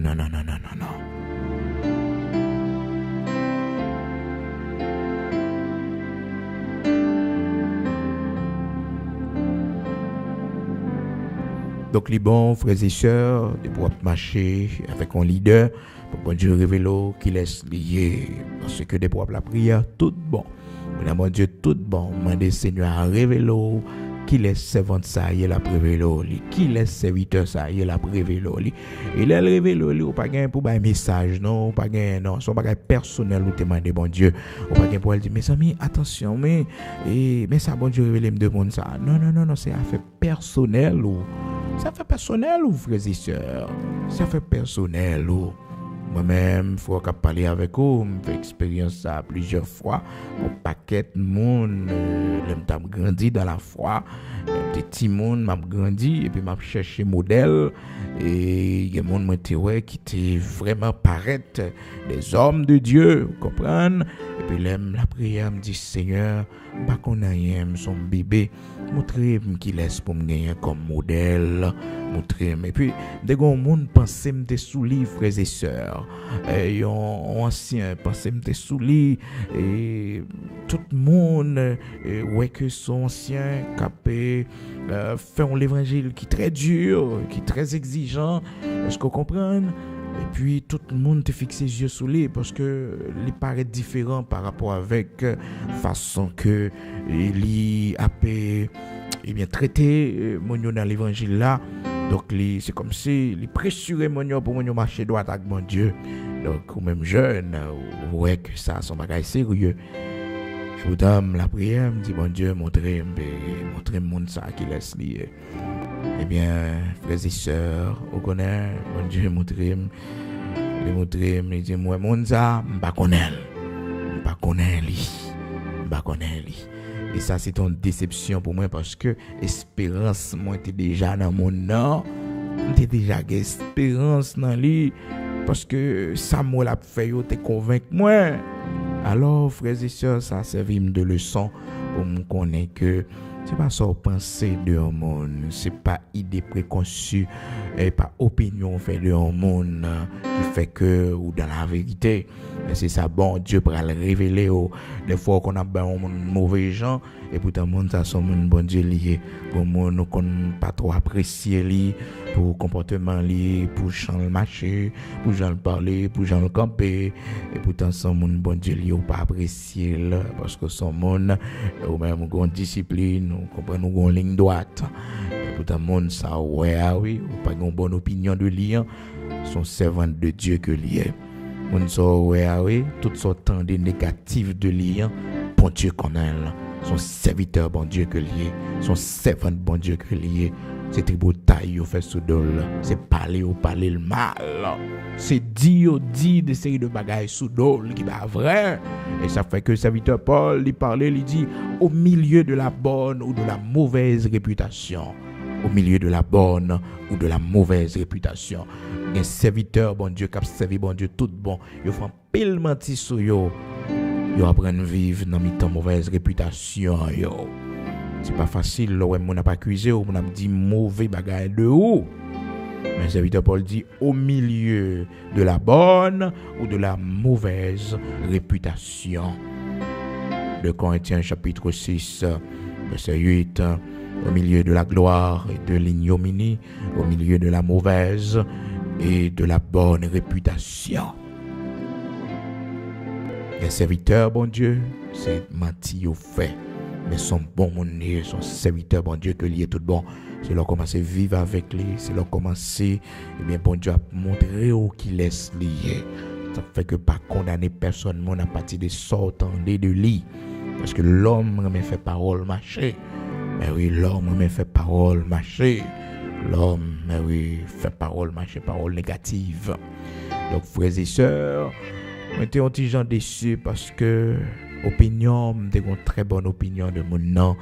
Donc les bons frères et sœurs, de pouvoir marcher avec un leader, pour bon Dieu révéler qui laisse lier, parce que de pouvoir la prière tout bon. Mais mon Dieu tout bon, demandez Seigneur à révéler qui laisse servante ça y est la révéler, qui laisse serviteur ça y est la révéler. Et là révéler ou pas gain pour un message non, pas gain non, son bagage personnel ou demander bon Dieu, ou pas gain pour dire mes amis attention mais ça bon Dieu révéler me demande ça. Non, c'est affaire personnelle ou ça fait personnel ou frères et sœurs, ça fait personnel ou moi-même, il faut parler avec vous, j'ai fait expérience ça plusieurs fois. Mon paquet de monde, j'ai grandi dans la foi. Des petits monde m'a grandi et puis m'a cherché modèle. Et il y a des gens qui étaient vraiment paraître des hommes de Dieu, vous comprenez? Et puis la prière me dit Seigneur, pas qu'on aille son bébé, montrez-moi qui laisse pour me gagner comme modèle, montrez-moi. Et puis des gens pensaient me sous lit frères et sœurs. Et ancien pensaient me sous lit et tout le monde ouais que son ancien capé fait l'évangile qui est très dur, qui est très exigeant. Est-ce que vous comprenez? Et puis tout le monde te fixe les yeux sur lui parce que il paraît différent par rapport avec façon que il a bien traité monio dans l'évangile là. Donc c'est comme si il pressurait monio pour monio marcher droit avec mon Dieu. Donc ou même jeune ouais que ça son bagage sérieux. Et pourtant la prière me dit bon Dieu montrer monde ça qui laisse lier. Eh bien, frères et sœurs, on connaît, bon Dieu, montrer, il dit, moi, mon ça, m'pas connaît lui. Et ça, c'est une déception pour moi parce que espérance, moi, était déjà dans mon nom, j'étais déjà espérance dans lui, parce que ça m'a fait, te convaincre moi. Alors, frères et sœurs, ça servi de leçon pour me connaître que c'est pas ça penser de un monde, c'est pas idée préconçue et pas opinion fait de un monde qui fait que ou dans la vérité. Et c'est ça bon Dieu pour le révéler des fois qu'on a un mauvais gens et pourtant monde ça son monde bon Dieu lié pour moi nous qu'on pas trop apprécier lui pour comportement lié, pour chant le marché, pour gens le parler, pour gens le camper. Et pourtant, son monde, bon Dieu, il n'a pas apprécié parce que son monde, ou même une discipline, on comprend, nous une ligne droite. Et pourtant, monde, ça, ouais, oui, ou pas une bonne opinion de lui, son servant de Dieu que lui est. Monde, ça, ouais, oui, toutes sortes de négatifs de lui, bon Dieu connaît, son serviteur, bon Dieu que lui est, son servant, bon Dieu que lui est. C'est tributaille, fait sous dol. C'est parler ou parler le mal. C'est dire des séries de bagailles sous dol qui va vrai. Et ça fait que le serviteur Paul, il parlait, il dit, au milieu de la bonne ou de la mauvaise réputation. Au milieu de la bonne ou de la mauvaise réputation. Un serviteur, bon Dieu, qui a servi, bon Dieu, tout bon. Il faut un pile menti sur yo. Yo apprennent à vivre dans une mauvaise réputation, yo. C'est pas facile, là, on n'a pas accusé, on a dit mauvais bagaille de où. Mais le serviteur Paul dit au milieu de la bonne ou de la mauvaise réputation. De Corinthiens chapitre 6, verset 8, au milieu de la gloire et de l'ignominie, au milieu de la mauvaise et de la bonne réputation. Les serviteurs, bon Dieu, c'est menti au fait. Mais son bon monde, son serviteur, bon Dieu, que lui est tout bon. C'est leur commencer à vivre avec lui. C'est leur commencer, eh bien, bon Dieu, à montrer où qu'il laisse lié. Ça fait que pas condamner personne, mon à partir de sortant de lui. Parce que l'homme remet fait parole marcher. Mais oui, l'homme remet fait parole marcher. L'homme, mais oui, fait parole marcher, parole négative. Donc, frères et sœurs, on était un petit gens déçus parce que opinion, j'ai une très bonne opinion de mon nom.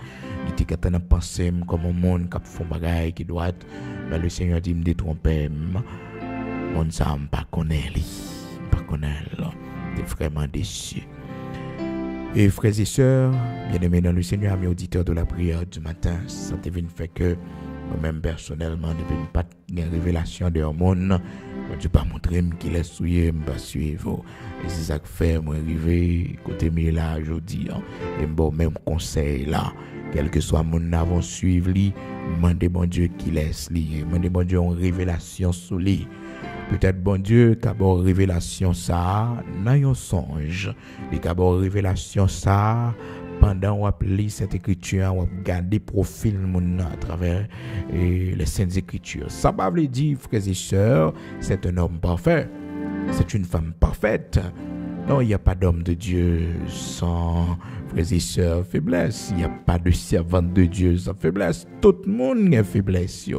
Je suis capable de penser comme un monde qui fait des choses qui doivent être. Mais le Seigneur dit, me détromper. Mon ça, je ne connais pas. Je suis vraiment déçu. Et frères et sœurs, bien-aimés dans le Seigneur, amis auditeurs de la prière du matin, ça devine fait que moi-même personnellement, je ne pas de révélation de monde. Je ne pas montrer qu'il est souillé, je ne pas suivre. Et c'est ça que fait, moi, arrivé, côté moi là, aujourd'hui, et bon, même conseil là, quel que soit mon avant suivre lui, demandez bon Dieu qu'il laisse lui, demandez bon Dieu une révélation sur lui. Peut-être bon Dieu, d'abord révélation ça, dans un songe, et d'abord révélation ça, pendant on lit cette écriture, on regarde le profil à travers les saintes écritures. Ça ne veut pas dire, frères et sœurs, c'est un homme parfait, c'est une femme parfaite. Non, il n'y a pas d'homme de Dieu sans, frères et sœurs, faiblesse. Il n'y a pas de servante de Dieu sans faiblesse. Tout le monde a faiblesse. Mais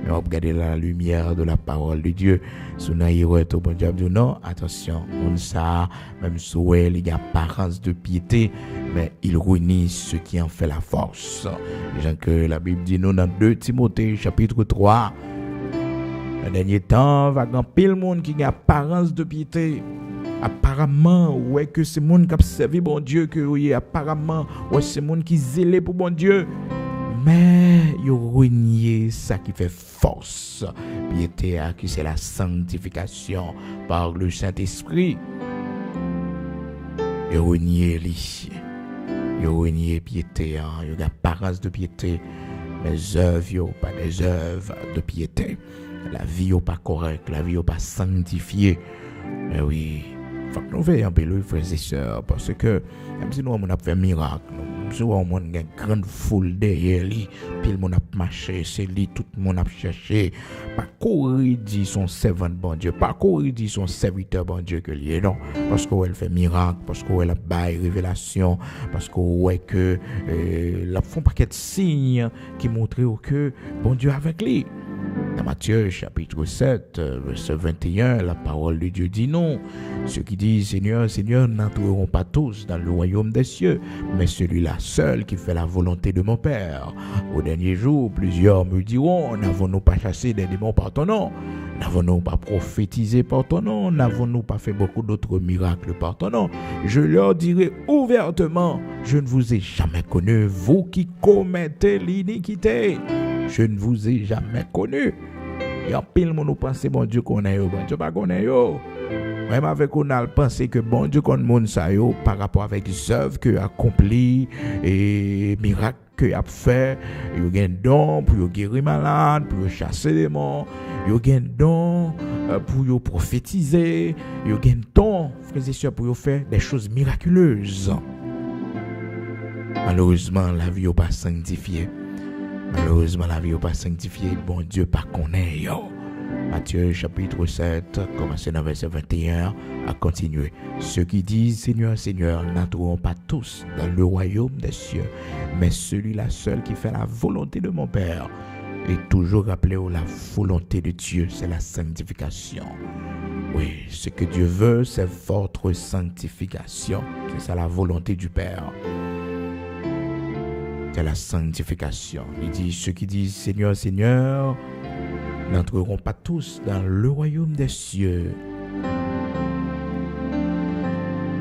on va regarder la lumière de la parole de Dieu. Si on a tout bon Dieu, non, attention, on ça, même si il y a apparence de piété, mais il réunit ce qui en fait la force. Les gens que la Bible dit nous dans 2 Timothée chapitre 3. Le dernier temps, va y pile monde qui a apparence de piété. Apparemment, ouais, que c'est monde qui a servi bon Dieu, que oui, apparemment, ouais, c'est monde qui zélé pour bon Dieu. Mais, il renié ça qui fait force. Piété, qui c'est la sanctification par le Saint-Esprit. Il renié lui. Il renié piété, il y a apparence de piété. Mais œuvres, il n'y a pas des œuvres de piété. La vie n'est pas correcte, la vie n'est pas sanctifiée. Mais oui, il faut que nous veillions un peu les frères et sœurs, parce que même si nous avons fait un miracle, si nous avons une grande foule derrière lui, puis le monde a marché, c'est lui, tout le monde a cherché. Pas courir dit son servant bon Dieu, pas courir dit son serviteur bon Dieu que lui est, non. Parce qu'elle fait miracle, parce qu'elle a bail révélation, parce qu'elle que la font paquet de signes qui montrent que bon Dieu est avec lui. Dans Matthieu chapitre 7, verset 21, la parole de Dieu dit non. Ceux qui disent Seigneur, Seigneur n'entreront pas tous dans le royaume des cieux, mais celui-là seul qui fait la volonté de mon Père. Au dernier jour, plusieurs me diront, n'avons-nous pas chassé des démons par ton nom? N'avons-nous pas prophétisé par ton nom? N'avons-nous pas fait beaucoup d'autres miracles par ton nom? Je leur dirai ouvertement, je ne vous ai jamais connu, vous qui commettez l'iniquité. Je ne vous ai jamais connu. Et en pile, nous pensons, bon Dieu, qu'on est, bon Dieu, pas qu'on est, même avec on a pensé que bon Dieu, qu'on monde ça, par rapport avec les œuvres que accompli et miracles que a fait, il y a un don pour guérir malade, pour chasser les morts. Yo gen don pour yo prophétiser, yo gen don, frères et sœurs, pour yo faire des choses miraculeuses. Malheureusement, la vie n'est pas sanctifiée. Malheureusement, la vie n'est pas sanctifiée. Bon Dieu, pas connaît. Matthieu chapitre 7, commencez dans verset 21, à continuer. Ceux qui disent Seigneur, Seigneur, n'entreront pas tous dans le royaume des cieux, mais celui-là seul qui fait la volonté de mon Père. Et toujours rappelez-vous, la volonté de Dieu, c'est la sanctification. Oui, ce que Dieu veut, c'est votre sanctification. C'est ça la volonté du Père. C'est la sanctification. Il dit, ceux qui disent Seigneur, Seigneur, n'entreront pas tous dans le royaume des cieux.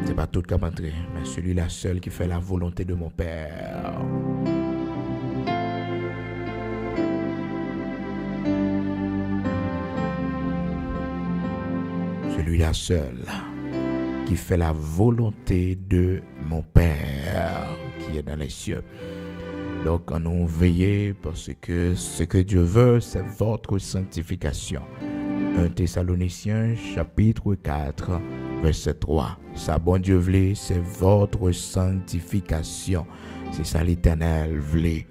C'est pas tout qui va entrer, mais celui-là seul qui fait la volonté de mon Père. Celui-là seul qui fait la volonté de mon Père qui est dans les cieux. Donc, nous veillons parce que ce que Dieu veut, c'est votre sanctification. 1 Thessaloniciens, chapitre 4, verset 3. Ça, bon Dieu voulait, c'est votre sanctification. C'est ça l'Éternel voulait.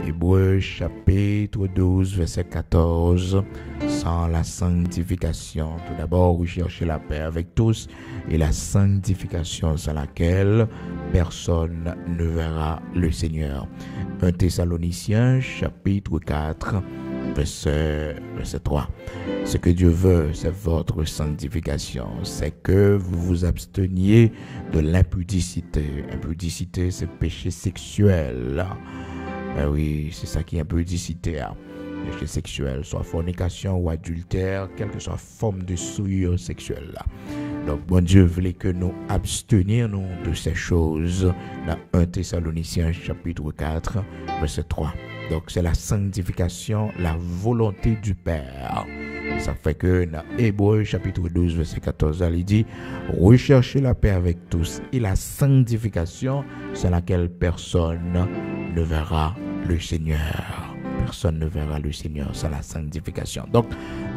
Hébreux, chapitre 12, verset 14. Sans la sanctification, tout d'abord, recherchez la paix avec tous et la sanctification sans laquelle personne ne verra le Seigneur. 1 Thessaloniciens, chapitre 4, verset 3. Ce que Dieu veut, c'est votre sanctification. C'est que vous vous absteniez de l'impudicité. Impudicité, c'est péché sexuel. Ben oui, c'est ça qui est impudicité. Péché sexuel, soit fornication ou adultère, quelle que soit forme de souillure sexuelle. Donc, bon Dieu voulait que nous abstenions de ces choses dans 1 Thessaloniciens chapitre 4, verset 3. Donc, c'est la sanctification, la volonté du Père. Ça fait que dans Hébreux chapitre 12, verset 14, il dit « Recherchez la paix avec tous et la sanctification, sans laquelle personne ne verra le Seigneur. » Personne ne verra le Seigneur sans la sanctification. Donc,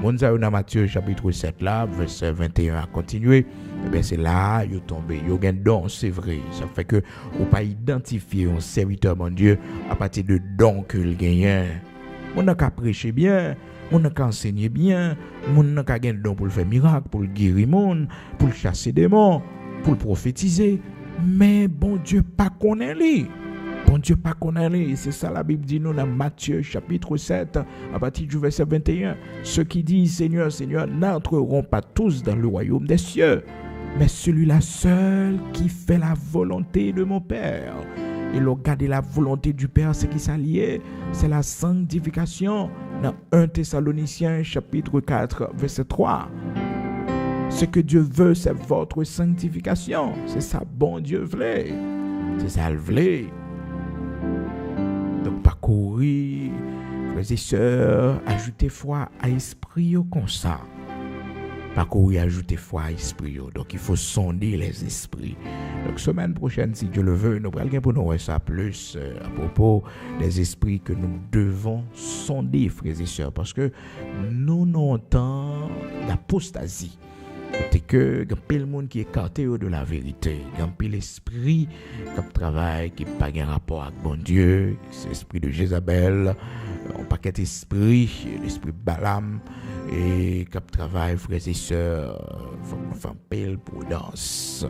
dans Matthieu chapitre 7 là, verset 21 à continuer, eh bien c'est là, vous tombez, vous avez un don, c'est vrai. Ça fait que vous pas identifier un serviteur, mon Dieu, à partir de dons que vous gagnez. On n'a qu'à prêcher bien, on n'a qu'à enseigner bien, on n'a qu'à gagner don pour le faire miracle, pour le guérir monde, pour le chasser des démons, pour le prophétiser. Mais bon Dieu, pas connaît lui. Bon Dieu, pas connaît. C'est ça la Bible dit nous dans Matthieu chapitre 7, à partir du verset 21. Ceux qui disent Seigneur, Seigneur, n'entreront pas tous dans le royaume des cieux, mais celui-là seul qui fait la volonté de mon Père. Et regarder la volonté du Père, c'est qui s'allie, c'est la sanctification. Dans 1 Thessaloniciens chapitre 4, verset 3. Ce que Dieu veut, c'est votre sanctification. C'est ça, bon Dieu voulait. C'est ça, le voulait. Donc, parcourir, frères et sœurs, ajoutez foi à esprit comme ça. Parcourir, ajoutez foi à esprit. Donc, il faut sonder les esprits. Donc, semaine prochaine, si Dieu le veut, nous allons pour nous voir ça plus à propos des esprits que nous devons sonder, frères et sœurs, parce que nous n'avons temps d'apostasie. C'est que il y a le monde qui est écarté de la vérité. Il y a l'esprit qui travaille, qui n'a pas de rapport avec bon Dieu. C'est l'esprit de Jézabel, un paquet d'esprit, l'esprit de Balaam, et qui travaille, frères et sœurs, il faut qu'on fasse pile pour danse.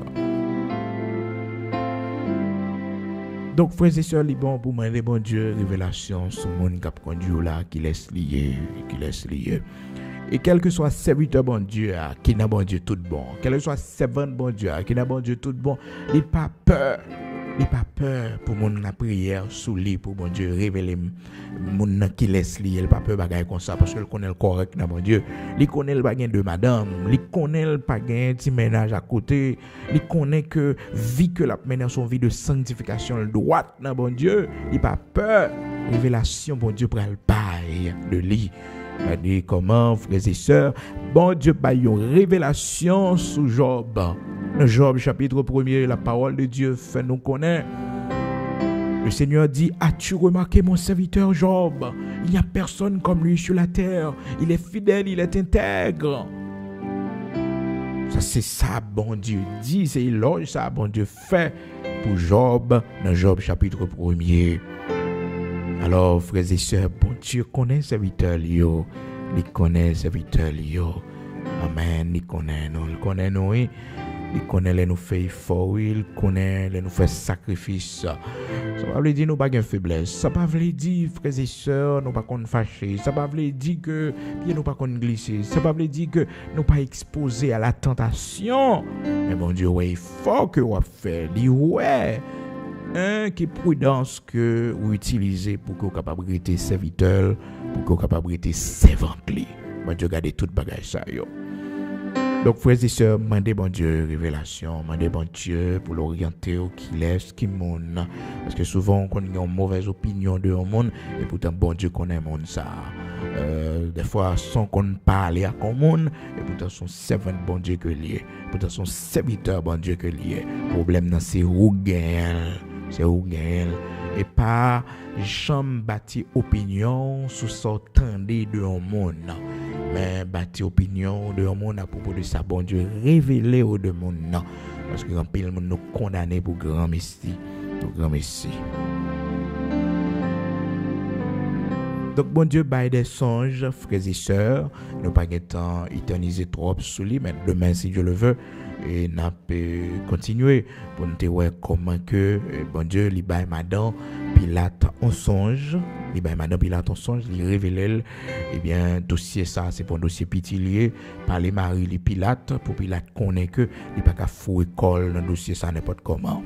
Donc, frères et sœurs, les bons pour moi, les bons Dieu, révélation sur le monde qui a conduit là, qui laisse lier. Et quel que soit serviteur bon Dieu, qui n'a bon Dieu tout bon, quel que soit servant bon Dieu, qui n'a bon Dieu tout bon, il n'a pas peur. Il n'a pas peur pour mon la prière sous lit pour bon Dieu révéler mon qui laisse li, il n'a pas peur bagaille comme ça parce qu'il connaît le correct dans bon Dieu. Il connaît le bagage de madame, il connaît le bagage petit ménage à côté, il connaît que vie que la mener son vie de sanctification le droite dans bon Dieu, il n'a pas peur. Révélation bon Dieu prend le paille de lit. Il dit comment, frères et sœurs, bon Dieu a une révélation sous Job. Dans Job chapitre 1er, la parole de Dieu fait nous connaître Le Seigneur dit, as-tu remarqué mon serviteur Job? Il n'y a personne comme lui sur la terre. Il est fidèle, il est intègre. Ça, c'est ça, bon Dieu dit, c'est éloge ça, bon Dieu fait pour Job, dans Job chapitre 1er. Alors, frères et sœurs, bon Dieu connaît serviteur Lio. Il connaît serviteur Lio. Amen, il connaît nous, oui. Il connaît les nous fait effort, il connaît les nous fait sacrifice. Ça ne veut dire nous pas de faiblesse. Ça ne veut dire, frères et sœurs, nous pas qu'on fâcher. Ça ne veut dire que nous pas qu'on glisser. Ça ne veut dire que nous pas exposés à la tentation. Mais bon Dieu, ouais, il faut que vous fait. Il ouais. Qui prudence que vous utilisez pour que vous capable être serviteur, pour que vous capable être servante. Bon Dieu, gardez tout bagage ça yo. Donc, frères et sœurs, demandez bon Dieu révélation, demandez bon Dieu pour l'orienter au qui laisse, qui monde. Parce que souvent, on a une mauvaise opinion de un monde, et pourtant, bon Dieu connaît le monde ça. Des fois, sans qu'on parle à un monde, et pourtant, son servant bon Dieu que lié. Pourtant, son serviteur bon Dieu que lié. Le problème, c'est où gagne. C'est où gagne. Et pas jamais bâti opinion sous s'entendait de un monde. Mais bâti opinion de un monde à propos de ça, bon Dieu, révélé au de monde. Parce que grand pile monde nous condamné pour grand messie. Pour grand messie. Donc, bon Dieu, bail des songes, frères et sœurs, nous pas de temps éterniser trop sur lui, mais demain, si Dieu le veut, et n'a pas continuer pour nous voir comment que, bon Dieu, li bail madame Pilate en songe, li bail madame Pilate en songe, li révèle, eh bien, dossier ça, c'est pour un dossier pitilier, par les maris, les Pilate, pour Pilate connaît que, il pas qu'à fouiller école dans dossier ça n'importe comment.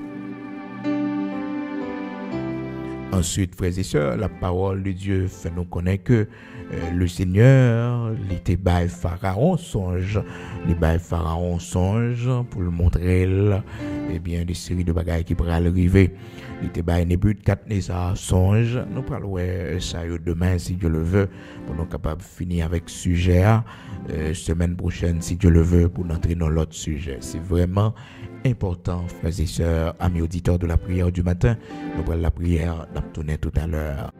Ensuite, frères et sœurs, la parole de Dieu fait nous connaître que le Seigneur, il était bail Pharaon songe, il bail Pharaon songe pour le montrer, eh bien, des séries de bagages qui pourraient arriver. Il était bail Nebukadnezar songe. Nous parlons ça demain si Dieu le veut, pour nous capables de finir avec ce sujet. Semaine prochaine, si Dieu le veut, pour entrer dans l'autre sujet. C'est vraiment important, frères et sœurs, amis auditeurs de la prière du matin. Nous prenons la prière d'Aptourner tout à l'heure.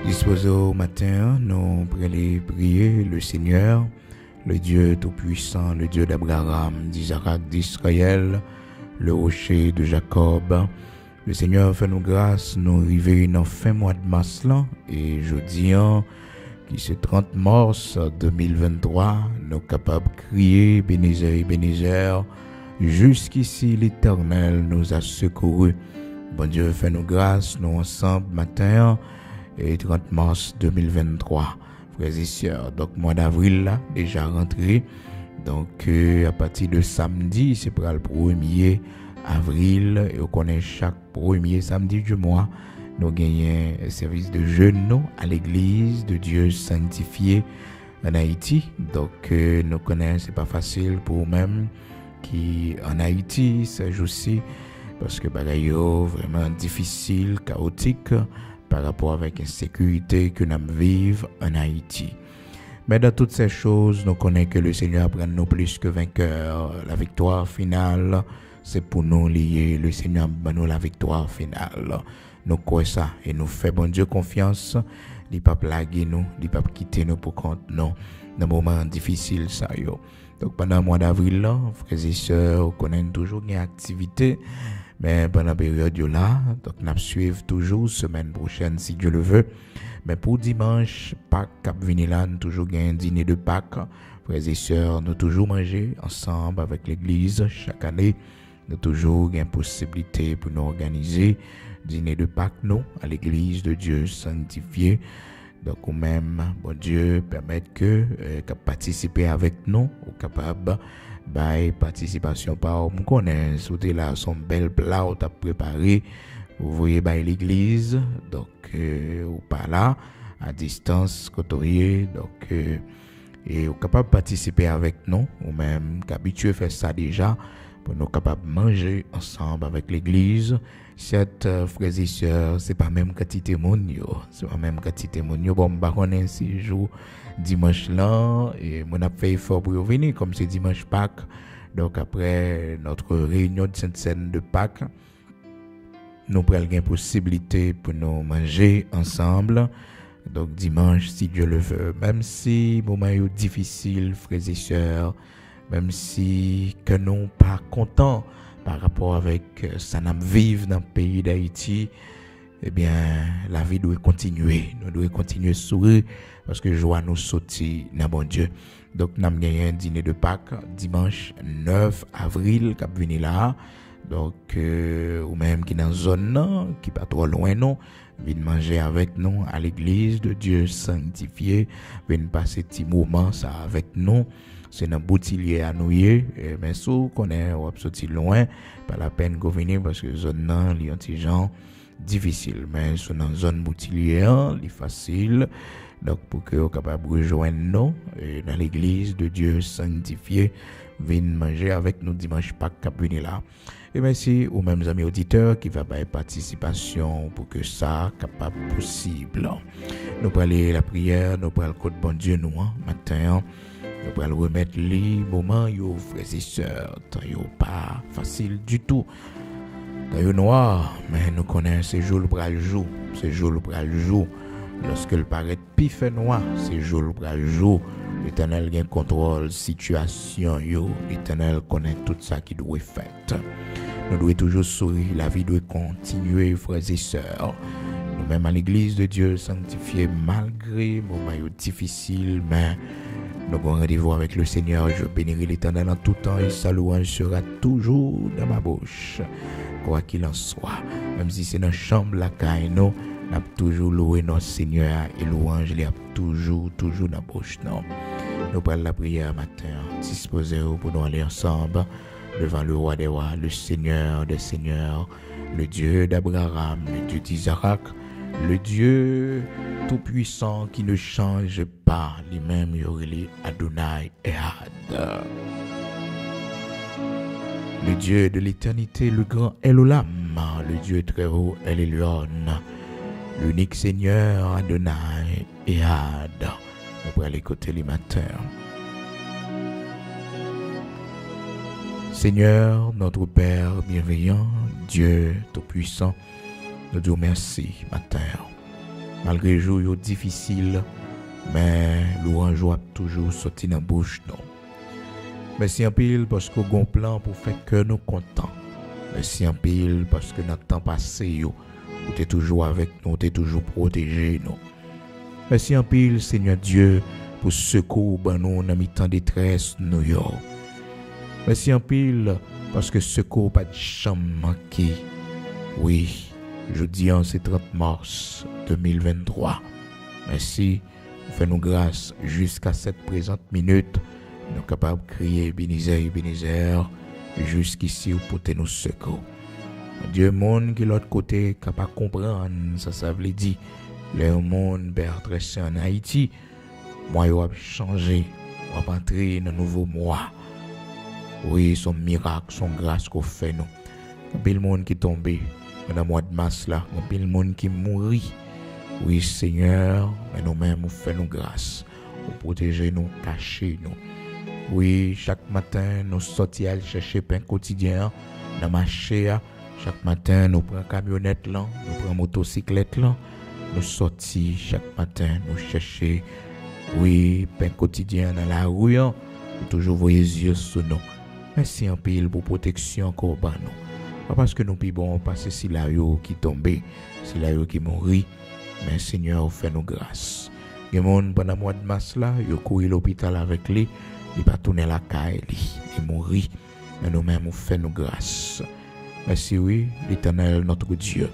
Disposés au matin, nous allons prier le Seigneur, le Dieu Tout-Puissant, le Dieu d'Abraham, d'Isaac, d'Israël, le rocher de Jacob. Le Seigneur fait nous grâce, nous arrivons dans fin mois de mars là, et jeudi, qui c'est 30 mars 2023, nous sommes capables de crier, Bénézer, jusqu'ici l'Éternel nous a secourus. Bon Dieu fait nous grâce, nous ensemble matin, et 30 mars 2023, frères et sœurs. Donc, mois d'avril, là, déjà rentré. Donc, à partir de samedi, c'est pour le 1er avril. Et on connaît chaque 1er samedi du mois, nous gagnons un service de jeûne à l'église de Dieu sanctifié en Haïti. Donc, nous connaissons, c'est pas facile pour nous-mêmes qui en Haïti, ce jour-ci, parce que bagaille vraiment difficile, chaotique, par rapport avec l'insécurité que nous vivons en Haïti. Mais dans toutes ces choses, nous connaissons que le Seigneur prend nous plus que vainqueurs. La victoire finale, c'est pour nous lier. Le Seigneur prend nous la victoire finale. nous croyons ça et nous faisons bon Dieu confiance. Il ne pas plaguer nous, il ne pas quitter nous pour compte non dans moment difficile ça yo. Donc pendant le mois d'avril là, frères et sœurs, connaissent toujours une activité mais pendant la période là, donc nous suivons toujours semaine prochaine si Dieu le veut. Mais pour dimanche, Pâques cap venir là, nous toujours un dîner de Pâques. Frères et sœurs, nous toujours manger ensemble avec l'église chaque année. Nous toujours une possibilité pour nous organiser dîner de Pâques nous à l'église de Dieu sanctifié. Donc ou même bon Dieu permettre que participer avec nous ou capable participation par on connaît sauter là son bel plat ou t'a préparé vous voyez l'église donc ou pas là à distance côtoyer donc et ou capable participer avec nous ou même qu'habitué faire ça déjà pour nous capable manger ensemble avec l'église. Cette frères et sœurs, c'est pas même quantité monde yo, c'est pas même quantité monde yo. Bon, bah connais ces jours dimanche là et mon a fait effort pour venir comme c'est dimanche Pâques. Donc après notre réunion de Sainte-Seine de Pâques, nous prenons une possibilité pour nous manger ensemble. Donc dimanche si Dieu le veut, même si moment est difficile frères et sœurs, même si que nous pas contents par rapport avec ça nous vivre dans le pays d'Haïti, eh bien la vie doit continuer, nous devons continuer à sourire parce que joie nous sortir dans bon Dieu. Donc nous avons gagné un dîner de Pâques dimanche 9 avril qui venir là. Donc ou même qui dans zone là, qui pas trop loin non, viennent manger avec nous à l'église de Dieu sanctifié, viennent passer petit moment ça avec nous. C'est dans Boutillier à Nouyer, mais si on est sorti loin, pas la peine de venir parce que zone là, il y a des gens difficile, mais c'est dans zone Boutillier, il est facile. Donc pour que vous capable rejoindre nous dans l'église de Dieu sanctifié, viennent manger avec nous dimanche Pâques cap venir là. Et merci aux mêmes amis auditeurs qui va faire participation pour que ça capable possible. Nous parler la prière, nous parler code bon Dieu nous matin. Nous allons remettre les moments, yo frères et sœurs, yo pas facile du tout. Yo noir, mais nous connaissons ces jours le jour, ces jours le jour. Lorsque le paraît pif noir, ces jours le jour. L'Éternel gagne contrôle situation yo, l'Éternel connaît tout ça qui doit être fait. Nous devons toujours sourire, la vie doit continuer frères et sœurs. Nous-mêmes à l'église de Dieu sanctifié malgré moments difficiles, mais nous avons rendez-vous avec le Seigneur. Je bénirai l'Éternel en tout temps et sa louange sera toujours dans ma bouche. Quoi qu'il en soit, même si c'est dans la chambre la caille, nous avons toujours loué notre Seigneur et louange, il y a toujours dans la bouche. Non. Nous parlons la prière matin, disposez-vous pour nous aller ensemble devant le roi des rois, le Seigneur des seigneurs, le Dieu d'Abraham, le Dieu d'Isaac, le Dieu tout-puissant qui ne change pas, lui-même Yoreli Adonai Ehad. Le Dieu de l'éternité, le grand Elolam, le Dieu très haut El Elyon, l'unique Seigneur Adonai Ehad. Nous pourrons l'écouter les matins. Seigneur, notre Père bienveillant, Dieu tout-puissant, nous disons merci matin. Malgré les jours difficiles, mais louange a toujours sorti dans la bouche. Non. Merci en pile parce que vous avez un plan pour faire que nous contents. Merci en pile parce que notre temps passé, vous êtes toujours avec nous, vous êtes toujours protégé. Nous. Merci en pile, Seigneur Dieu, pour secours dans nous dans temps de détresse. Nous. Merci en pile parce que secours pas de chambre manqué. Oui. Jeudi, c'est 30 mars 2023. Merci. Fais-nous grâce jusqu'à cette présente minute. Nous sommes capables de crier Bénézer, jusqu'ici pour nous secours. Dieu, monde qui l'autre côté, capable de comprendre, ça veut dire, le monde bertresse en Haïti, moi, il va changer, il va entrer dans un nouveau mois. Oui, son miracle, son grâce qu'on fait nous. Il y a le monde qui est tombé. Dans le mois de mars là, il y a le monde qui mourit. Oui Seigneur, mais nous-mêmes nous faisons grâce. Vous protégez nous, cachez nous. Oui, chaque matin nous sortons à chercher pain quotidien dans le marché. Chaque matin, nous prenons camionnette là, nous prenons motocyclette là, nous sortis chaque matin, nous chercher, oui, pain quotidien dans la rue, nous toujours voyer les yeux sur nous. Merci en pile pour protection encore par nous. Pas parce que nous pouvons passer si la yo qui tombé, si la yo qui mourit, mais Seigneur, fait nous grâce. Il y a des gens pendant le mois de mars là, ils couru l'hôpital avec lui, ils pas tourner la caille, ils mourir. Mais nous-mêmes, nous fait nous grâce. Merci, oui, l'Éternel, notre Dieu.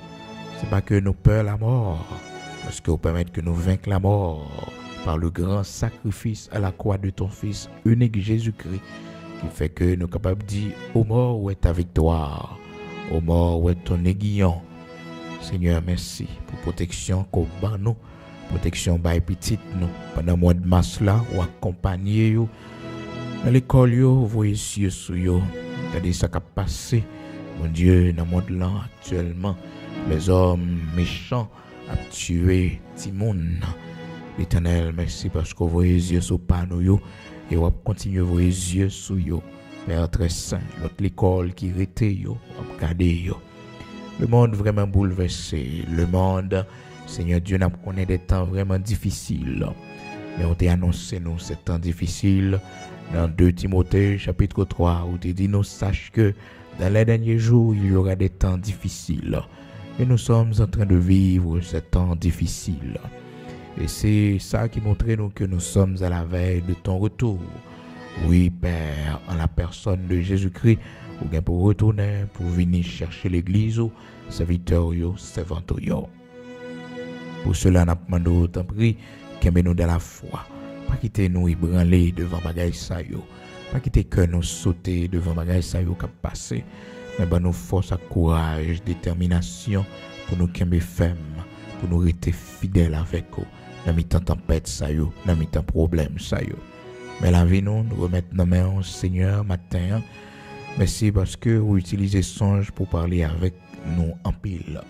C'est pas que nous peur la mort, parce que vous permettez que nous vaincre la mort par le grand sacrifice à la croix de ton Fils unique Jésus-Christ, qui fait que nous sommes capables de dire, ô mort, où est ta victoire? Ô mort, où est ton aiguillon? Seigneur, merci pour protection qu'on bat nous, protection by petite nous. Pendant le mois de mars là, ou accompagner vous dans l'école, vous voyez yeux sur vous. Regardez ça qui a passé. Mon Dieu, dans le monde là, actuellement, les hommes méchants ont tué Timoun. L'Éternel, merci parce que vous voyez yeux sur nous et vous continuez à voir yeux sur vous. Père très saint, l'autre l'école qui était vous, regardez vous. Le monde vraiment bouleversé. Le monde, Seigneur Dieu, nous connaît des temps vraiment difficiles. Mais on t'a annoncé nous ces temps difficiles. Dans 2 Timothée chapitre 3, où tu dis nous sache que dans les derniers jours, il y aura des temps difficiles. Et nous sommes en train de vivre ces temps difficiles. Et c'est ça qui montre nous que nous sommes à la veille de ton retour. Oui, Père, en la personne de Jésus-Christ, ou bien pour retourner, pour venir chercher l'église, serviteur, servante. Pour cela, nous demandons autant prix, qu'aimez-nous dans la foi. Pas quitter nous ébranler devant bagaille ça yo. Pas quitter que nous sauter devant bagaille ça yo qui passé. Mais ben nous force à courage, détermination pour nous qu'aimer ferme, pour nous rester fidèles avec eux. Dans mi-temps tempête ça yo, dans mi-temps problème ça yo. Mais la vie nous remettre nos mains au Seigneur matin. Merci parce que vous utilisez songe pour parler avec nous en pile.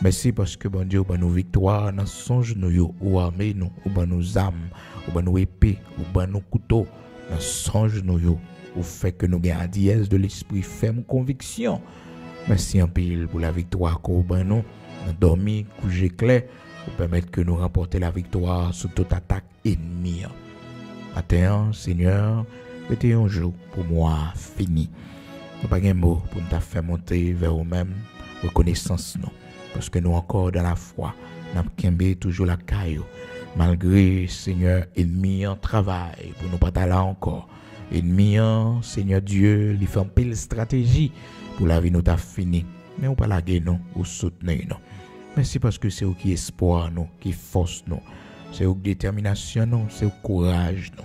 Merci parce que bon Dieu, nous victoire dans songe nous ou armé nous, ou nos âmes, ou nos épées, ou nos couteaux, dans songe nous ou fait que nous gagnons la dièse de l'esprit ferme conviction. Merci en pile pour la victoire qu'on nous, dormi, coucher clair, pour permettre que nous remporter la victoire sur toute attaque ennemie. Matin, Seigneur, c'était un jour pour moi fini. Nous pas un mot pour nous faire monter vers nous-mêmes, reconnaissance nous. Parce que nous encore dans la foi, nous avons toujours la caillou. Malgré, Seigneur, ennemi en travail, pour nous pas là encore. Ennemi, Seigneur Dieu, il fait un pile stratégie pour la vie nous t'a fini. Mais on pas la guerre nous, ou soutenir nous. Merci parce que c'est eux qui espoir nous, qui force nous. C'est eux qui détermination nous, c'est eux courage nous.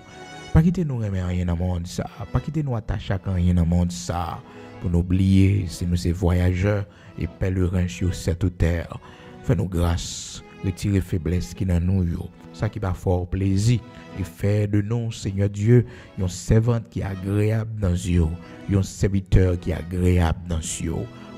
Pas quitter nous remettre rien dans le monde ça, pas quitter nous attacher à rien dans le monde ça. Pour nous oublier, c'est nous ces voyageurs et pèlerins sur cette terre. Fais-nous grâce, retire faiblesse qui dans nous, ça qui va fort plaisir, et faire de nous, Seigneur Dieu, un servant qui est agréable dans yeux, un serviteur qui est agréable dans yeux.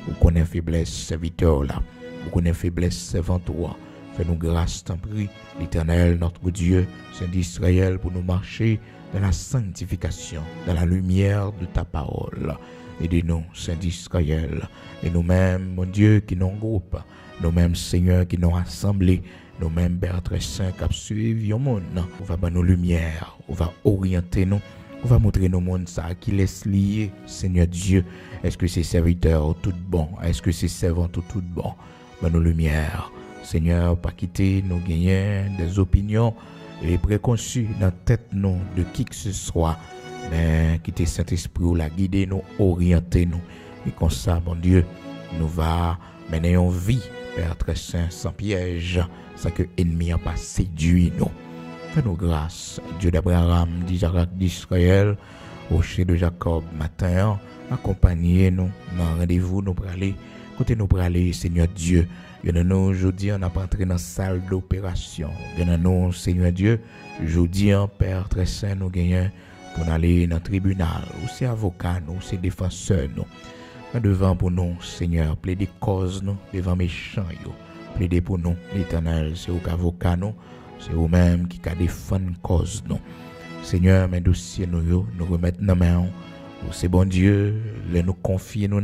Vous connaissez faiblesse, serviteur là, vous connaissez faiblesse, servant toi. Fais-nous grâce, t'en prie, l'Éternel, notre Dieu, Saint d'Israël, pour nous marcher dans la sanctification, dans la lumière de ta parole. Aidez-nous, Saint d'Israël, et nous-mêmes, mon Dieu, qui nous groupe, nous-mêmes, Seigneur, qui nous assemblés, nous-mêmes, Père très saint, qui suivent le monde. On va dans nos lumières, on va orienter nous, on va montrer nos mondes ça, qui laisse lier, Seigneur Dieu. Est-ce que c'est serviteur tout bon? Est-ce que c'est servant tout bon? Dans nos lumières, Seigneur, pas quitter nos gagnants, des opinions et préconçus dans la tête nous, de qui que ce soit. Mais quitter Saint-Esprit ou la guider nous, orienter nous. Et comme ça, mon Dieu, nous va mener une vie, Père très saint, sans piège, sans que l'ennemi n'a pas séduit nous. Fais-nous grâce, Dieu d'Abraham, d'Isaac, d'Israël, au chef de Jacob, matin, accompagnez-nous dans rendez-vous, nous pour aller, côté nous pour aller, Seigneur Dieu. Il y en a nous, aujourd'hui, on n'a pas entré dans la salle d'opération. Il y en a nous, Seigneur Dieu, aujourd'hui, Père très saint, nous gagnons pour aller dans le tribunal, ou c'est avocat, nous, c'est défenseur, nous. Mais devant pour nous, Seigneur, plaider cause, nous, devant méchants, plaider pour nous, l'Éternel, c'est au avocat, nous, c'est vous-même qui a défendu cause, nous. Seigneur, mes dossiers, nous remettons dans la main, c'est bon Dieu, les nous confier, nous,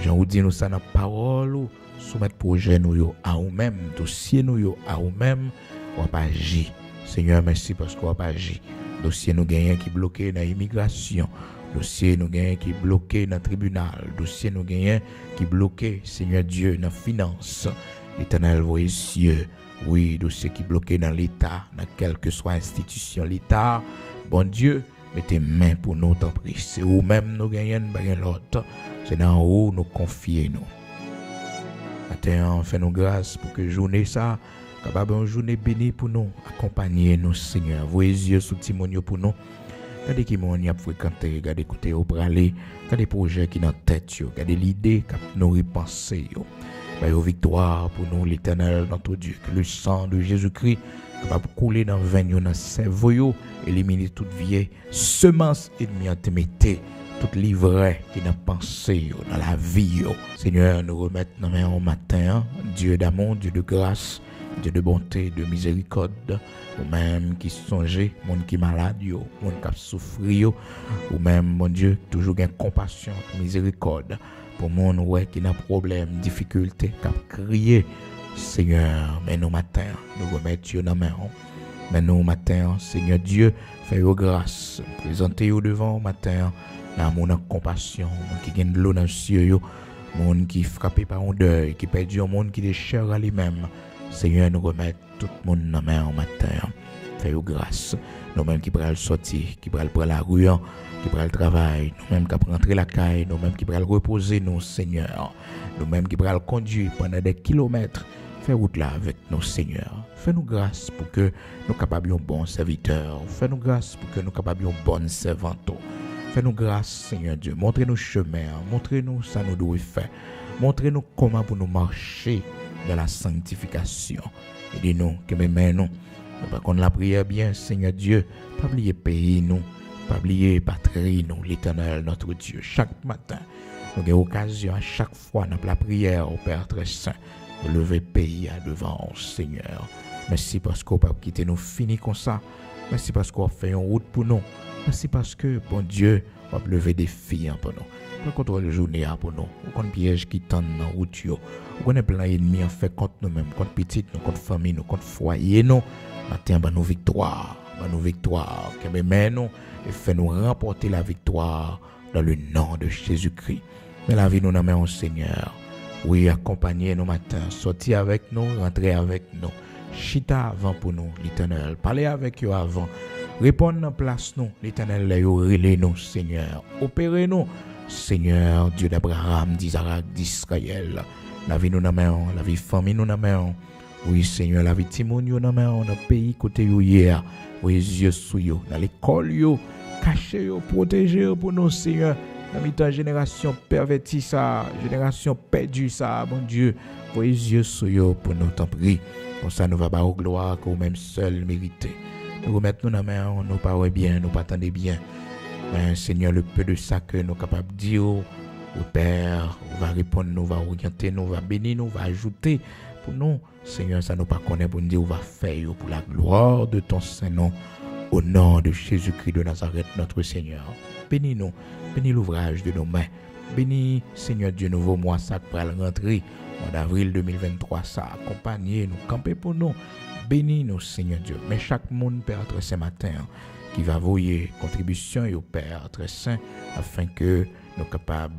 Jean ou dit nous ça dans parole ou soumettre projet nous yo à ou même, dossier nous yo à ou même, ou pas agir. Seigneur, merci parce qu'on pas agir. Dossier nous gagnent qui bloqué dans l'immigration. Dossier nous gagnent qui bloqué dans le tribunal. Dossier nous gagnent qui bloqué, Seigneur Dieu, dans la finance. L'Éternel voit cieux. Oui, dossier qui bloqué dans l'État, dans quelle que soit institution l'État. Bon Dieu, mettez main pour nous, t'en prie. C'est où même nous gagnons, pas l'autre. C'est dans où nous confions nous. Matin, fais-nous grâce pour que journée ça, capable une journée bénie pour nous, accompagner nous, Seigneur. Voyez yeux sous Timonio pour nous. Regardez qui m'ont fréquenté, regardez écouter au bralé, regardez projets qui dans tête, regardez l'idée qui nous repenser. Bah, victoire pour nous, l'Éternel, notre Dieu, que le sang de Jésus-Christ capable de couler dans le veine, dans le cerveau, éliminer toute vieille semence ennemie en te mettez. Tout livret qui n'a pensé dans la vie. Seigneur, nous remettons nos mains au matin, Dieu d'amour, Dieu de grâce, Dieu de bonté, de miséricorde, ou même qui songeait, monde qui est malade, monde qui a souffert, ou même, mon Dieu, toujours gain compassion, miséricorde, pour monde ouais, qui n'a problème, difficulté, qui a crié. Seigneur, mais nous matin, nous remettons nos mains. Mais nous matin, Seigneur Dieu, fais-nous grâce, présentez-vous devant au matin. Dans mon compassion, qui gagne de l'eau dans le ciel, monde qui frappé par un deuil, qui perdu un monde qui est cher à lui-même. Seigneur, nous remettre tout le monde dans la main au matin. Fais-nous grâce. Nous-mêmes qui pourrons sortir, qui pourrons prendre la rue, qui pourront travailler, nous-mêmes qui pourrons rentrer la caille, nous-mêmes qui pourrons reposer nous, Seigneur. Nous-mêmes qui pourrons conduire pendant des kilomètres. Fais route là avec nous, Seigneur. Fais-nous grâce pour que nous capables un bon serviteur. Fais-nous grâce pour que nous capables un bon servante. Fais-nous grâce, Seigneur Dieu. Montrez-nous chemin. Montrez-nous ça nous doit faire. Montrez-nous comment pour nous marcher dans la sanctification. Aidez-nous, que mes mains nous. Par contre, la prière bien, Seigneur Dieu. Pas oublier pays nous. Pas oublier patrie nous, l'Éternel, notre Dieu. Chaque matin, nous avons occasion à chaque fois dans la prière au Père très saint de lever pays à devant, Seigneur. Merci parce qu'on peut quitter nous fini comme ça. Merci parce qu'on fait une route pour nous. Merci parce que, bon Dieu, on va lever des filles pour nous. On contre la journée pour nous. On a piège qui tendent dans la route. On a plein d'ennemis en fait contre nous-mêmes, contre petites, nous, contre famille, nous, contre foyer. Nous, matin, nos victoires. Nos victoires. Que mes nous et fait-nous remporter la victoire dans le nom de Jésus-Christ. Mais la vie nous en au Seigneur. Oui, accompagnez nous matin. Sortir avec nous, rentrer avec nous. Chita avant pour nous, l'Éternel. Parlez avec eux avant. Répondre en place nous, l'Éternel l'a relé nous, Seigneur. Opérez-nous, Seigneur, Dieu d'Abraham, d'Isaac, d'Israël. La vie nous dans main, la vie famille nous dans main. Oui, Seigneur, la vie Timon nous dans main, dans le pays côté hier. Oui, Dieu sous yo, dans l'école yo, cachez yo, protégez yo pour nous, Seigneur. Dans la génération pervertie ça, génération perdue ça, bon Dieu. Oui, Dieu sous yo pour nous, t'en prie. Comme ça, nous va pas au gloire qu'au même seul mérité. Nous remettons nos mains, nous parlons bien, nous attendons bien. Mais Seigneur, le peu de ça que nous sommes capables de dire, au Père, on va répondre, nous va orienter, nous va bénir, nous va ajouter. Pour nous, Seigneur, ça nous pas connaît pour nous dire, on va faire pour la gloire de ton Saint-Nom, au nom de Jésus-Christ de Nazareth, notre Seigneur. Bénis-nous, bénis l'ouvrage de nos mains. Bénis, Seigneur Dieu, nouveau mois, ça pour rentrer, en avril 2023, ça accompagner, nous camper pour nous. Bénis-nous, Seigneur Dieu. Mais chaque monde, Père très saint matin, qui va voyer contribution au Père très saint, afin que nous soyons capables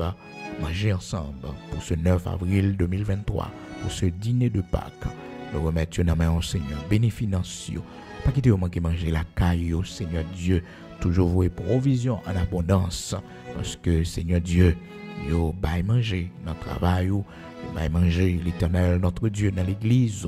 de manger ensemble pour ce 9 avril 2023, pour ce dîner de Pâques. Nous remettons dans main au Seigneur. Bénis financiers. Pas quitter au manquer manger la caille, Seigneur Dieu. Toujours vos provisions en abondance. Parce que, Seigneur Dieu, yo bail manger dans le travail, bail manger l'Éternel, notre Dieu, dans l'église.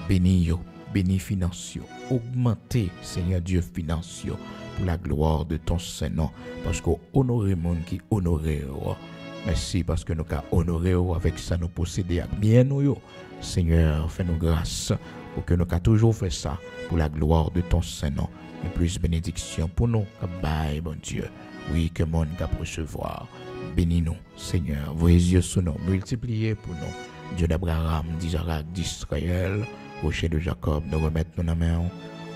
Bénis yo. Bénis financiers, augmentez, Seigneur Dieu, financiers, pour la gloire de ton Saint-Nom, parce qu'on honore le monde qui honore. Merci parce que nous avons honoré avec ça, nous posséder bien nous. Seigneur, fais-nous grâce pour que nous avons toujours fait ça, pour la gloire de ton Saint-Nom. Et plus bénédiction pour nous, bye, bon Dieu. Oui, que le monde va recevoir. Bénis-nous, Seigneur. Vos yeux sur nous, multipliez pour nous. Dieu d'Abraham, d'Isaac, d'Israël. Rocher de Jacob, nous remettons nos mains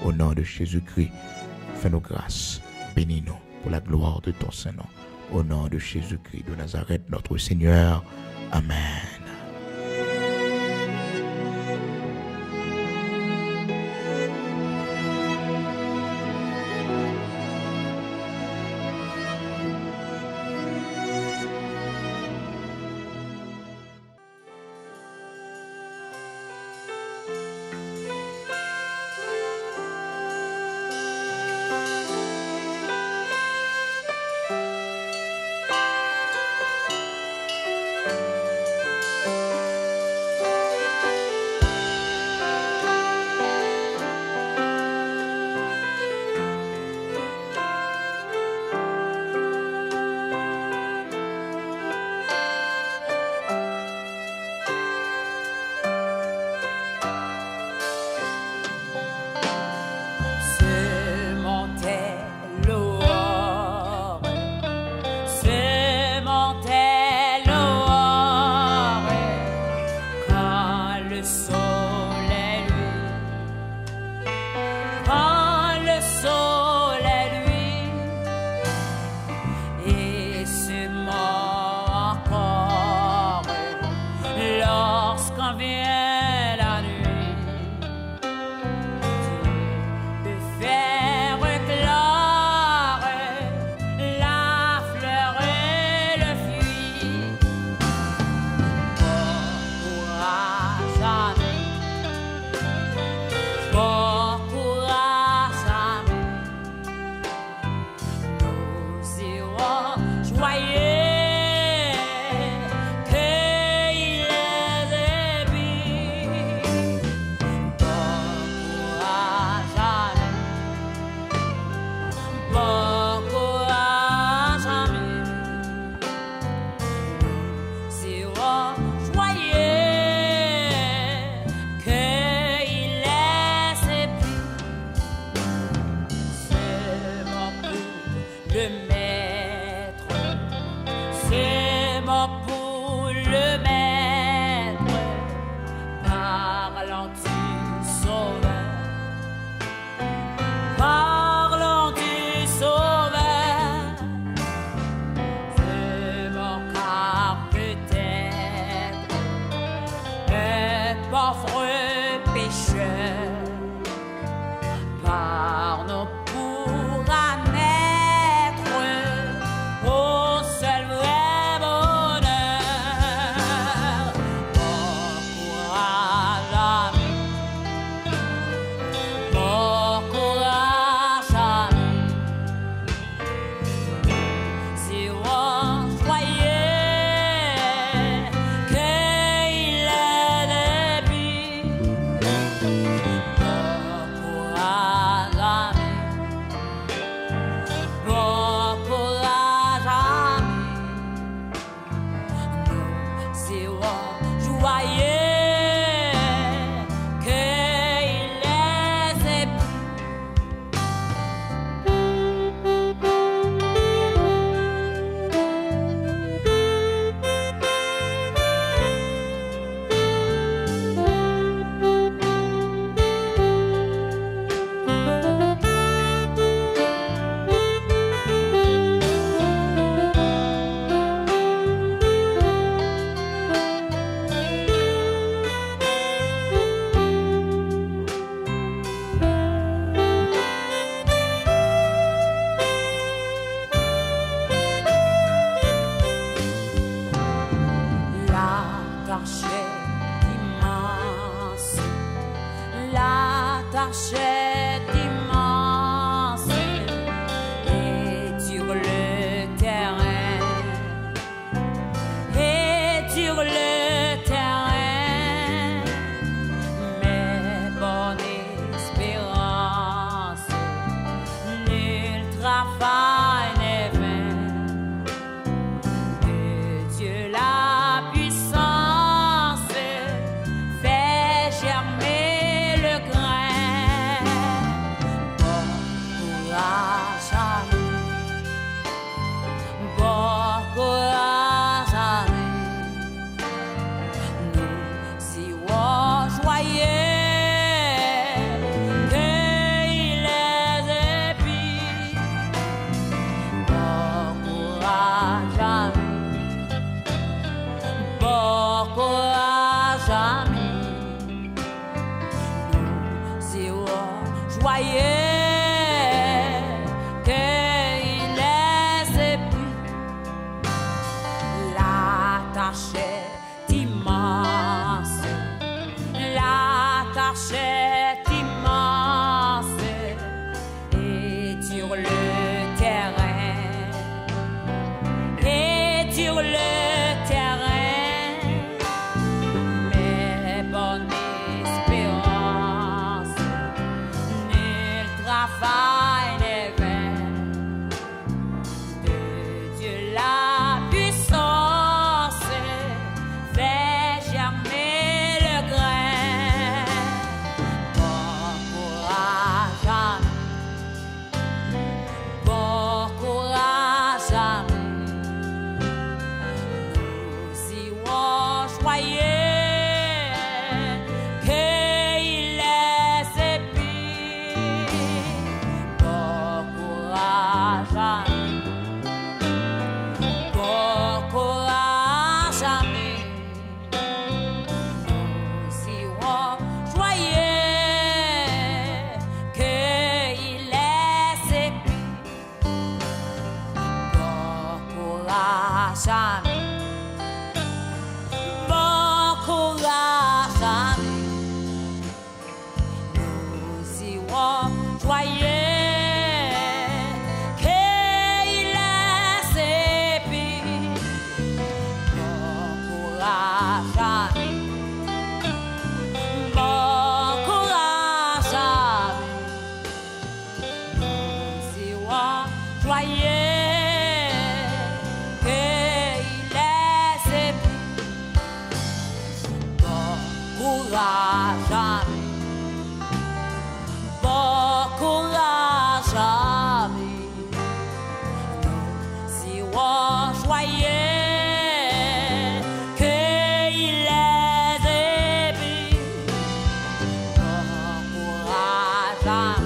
au nom de Jésus-Christ. Fais-nous grâce, bénis-nous pour la gloire de ton Saint-Nom. Au nom de Jésus-Christ de Nazareth, notre Seigneur. Amen. Germer le grain. Time.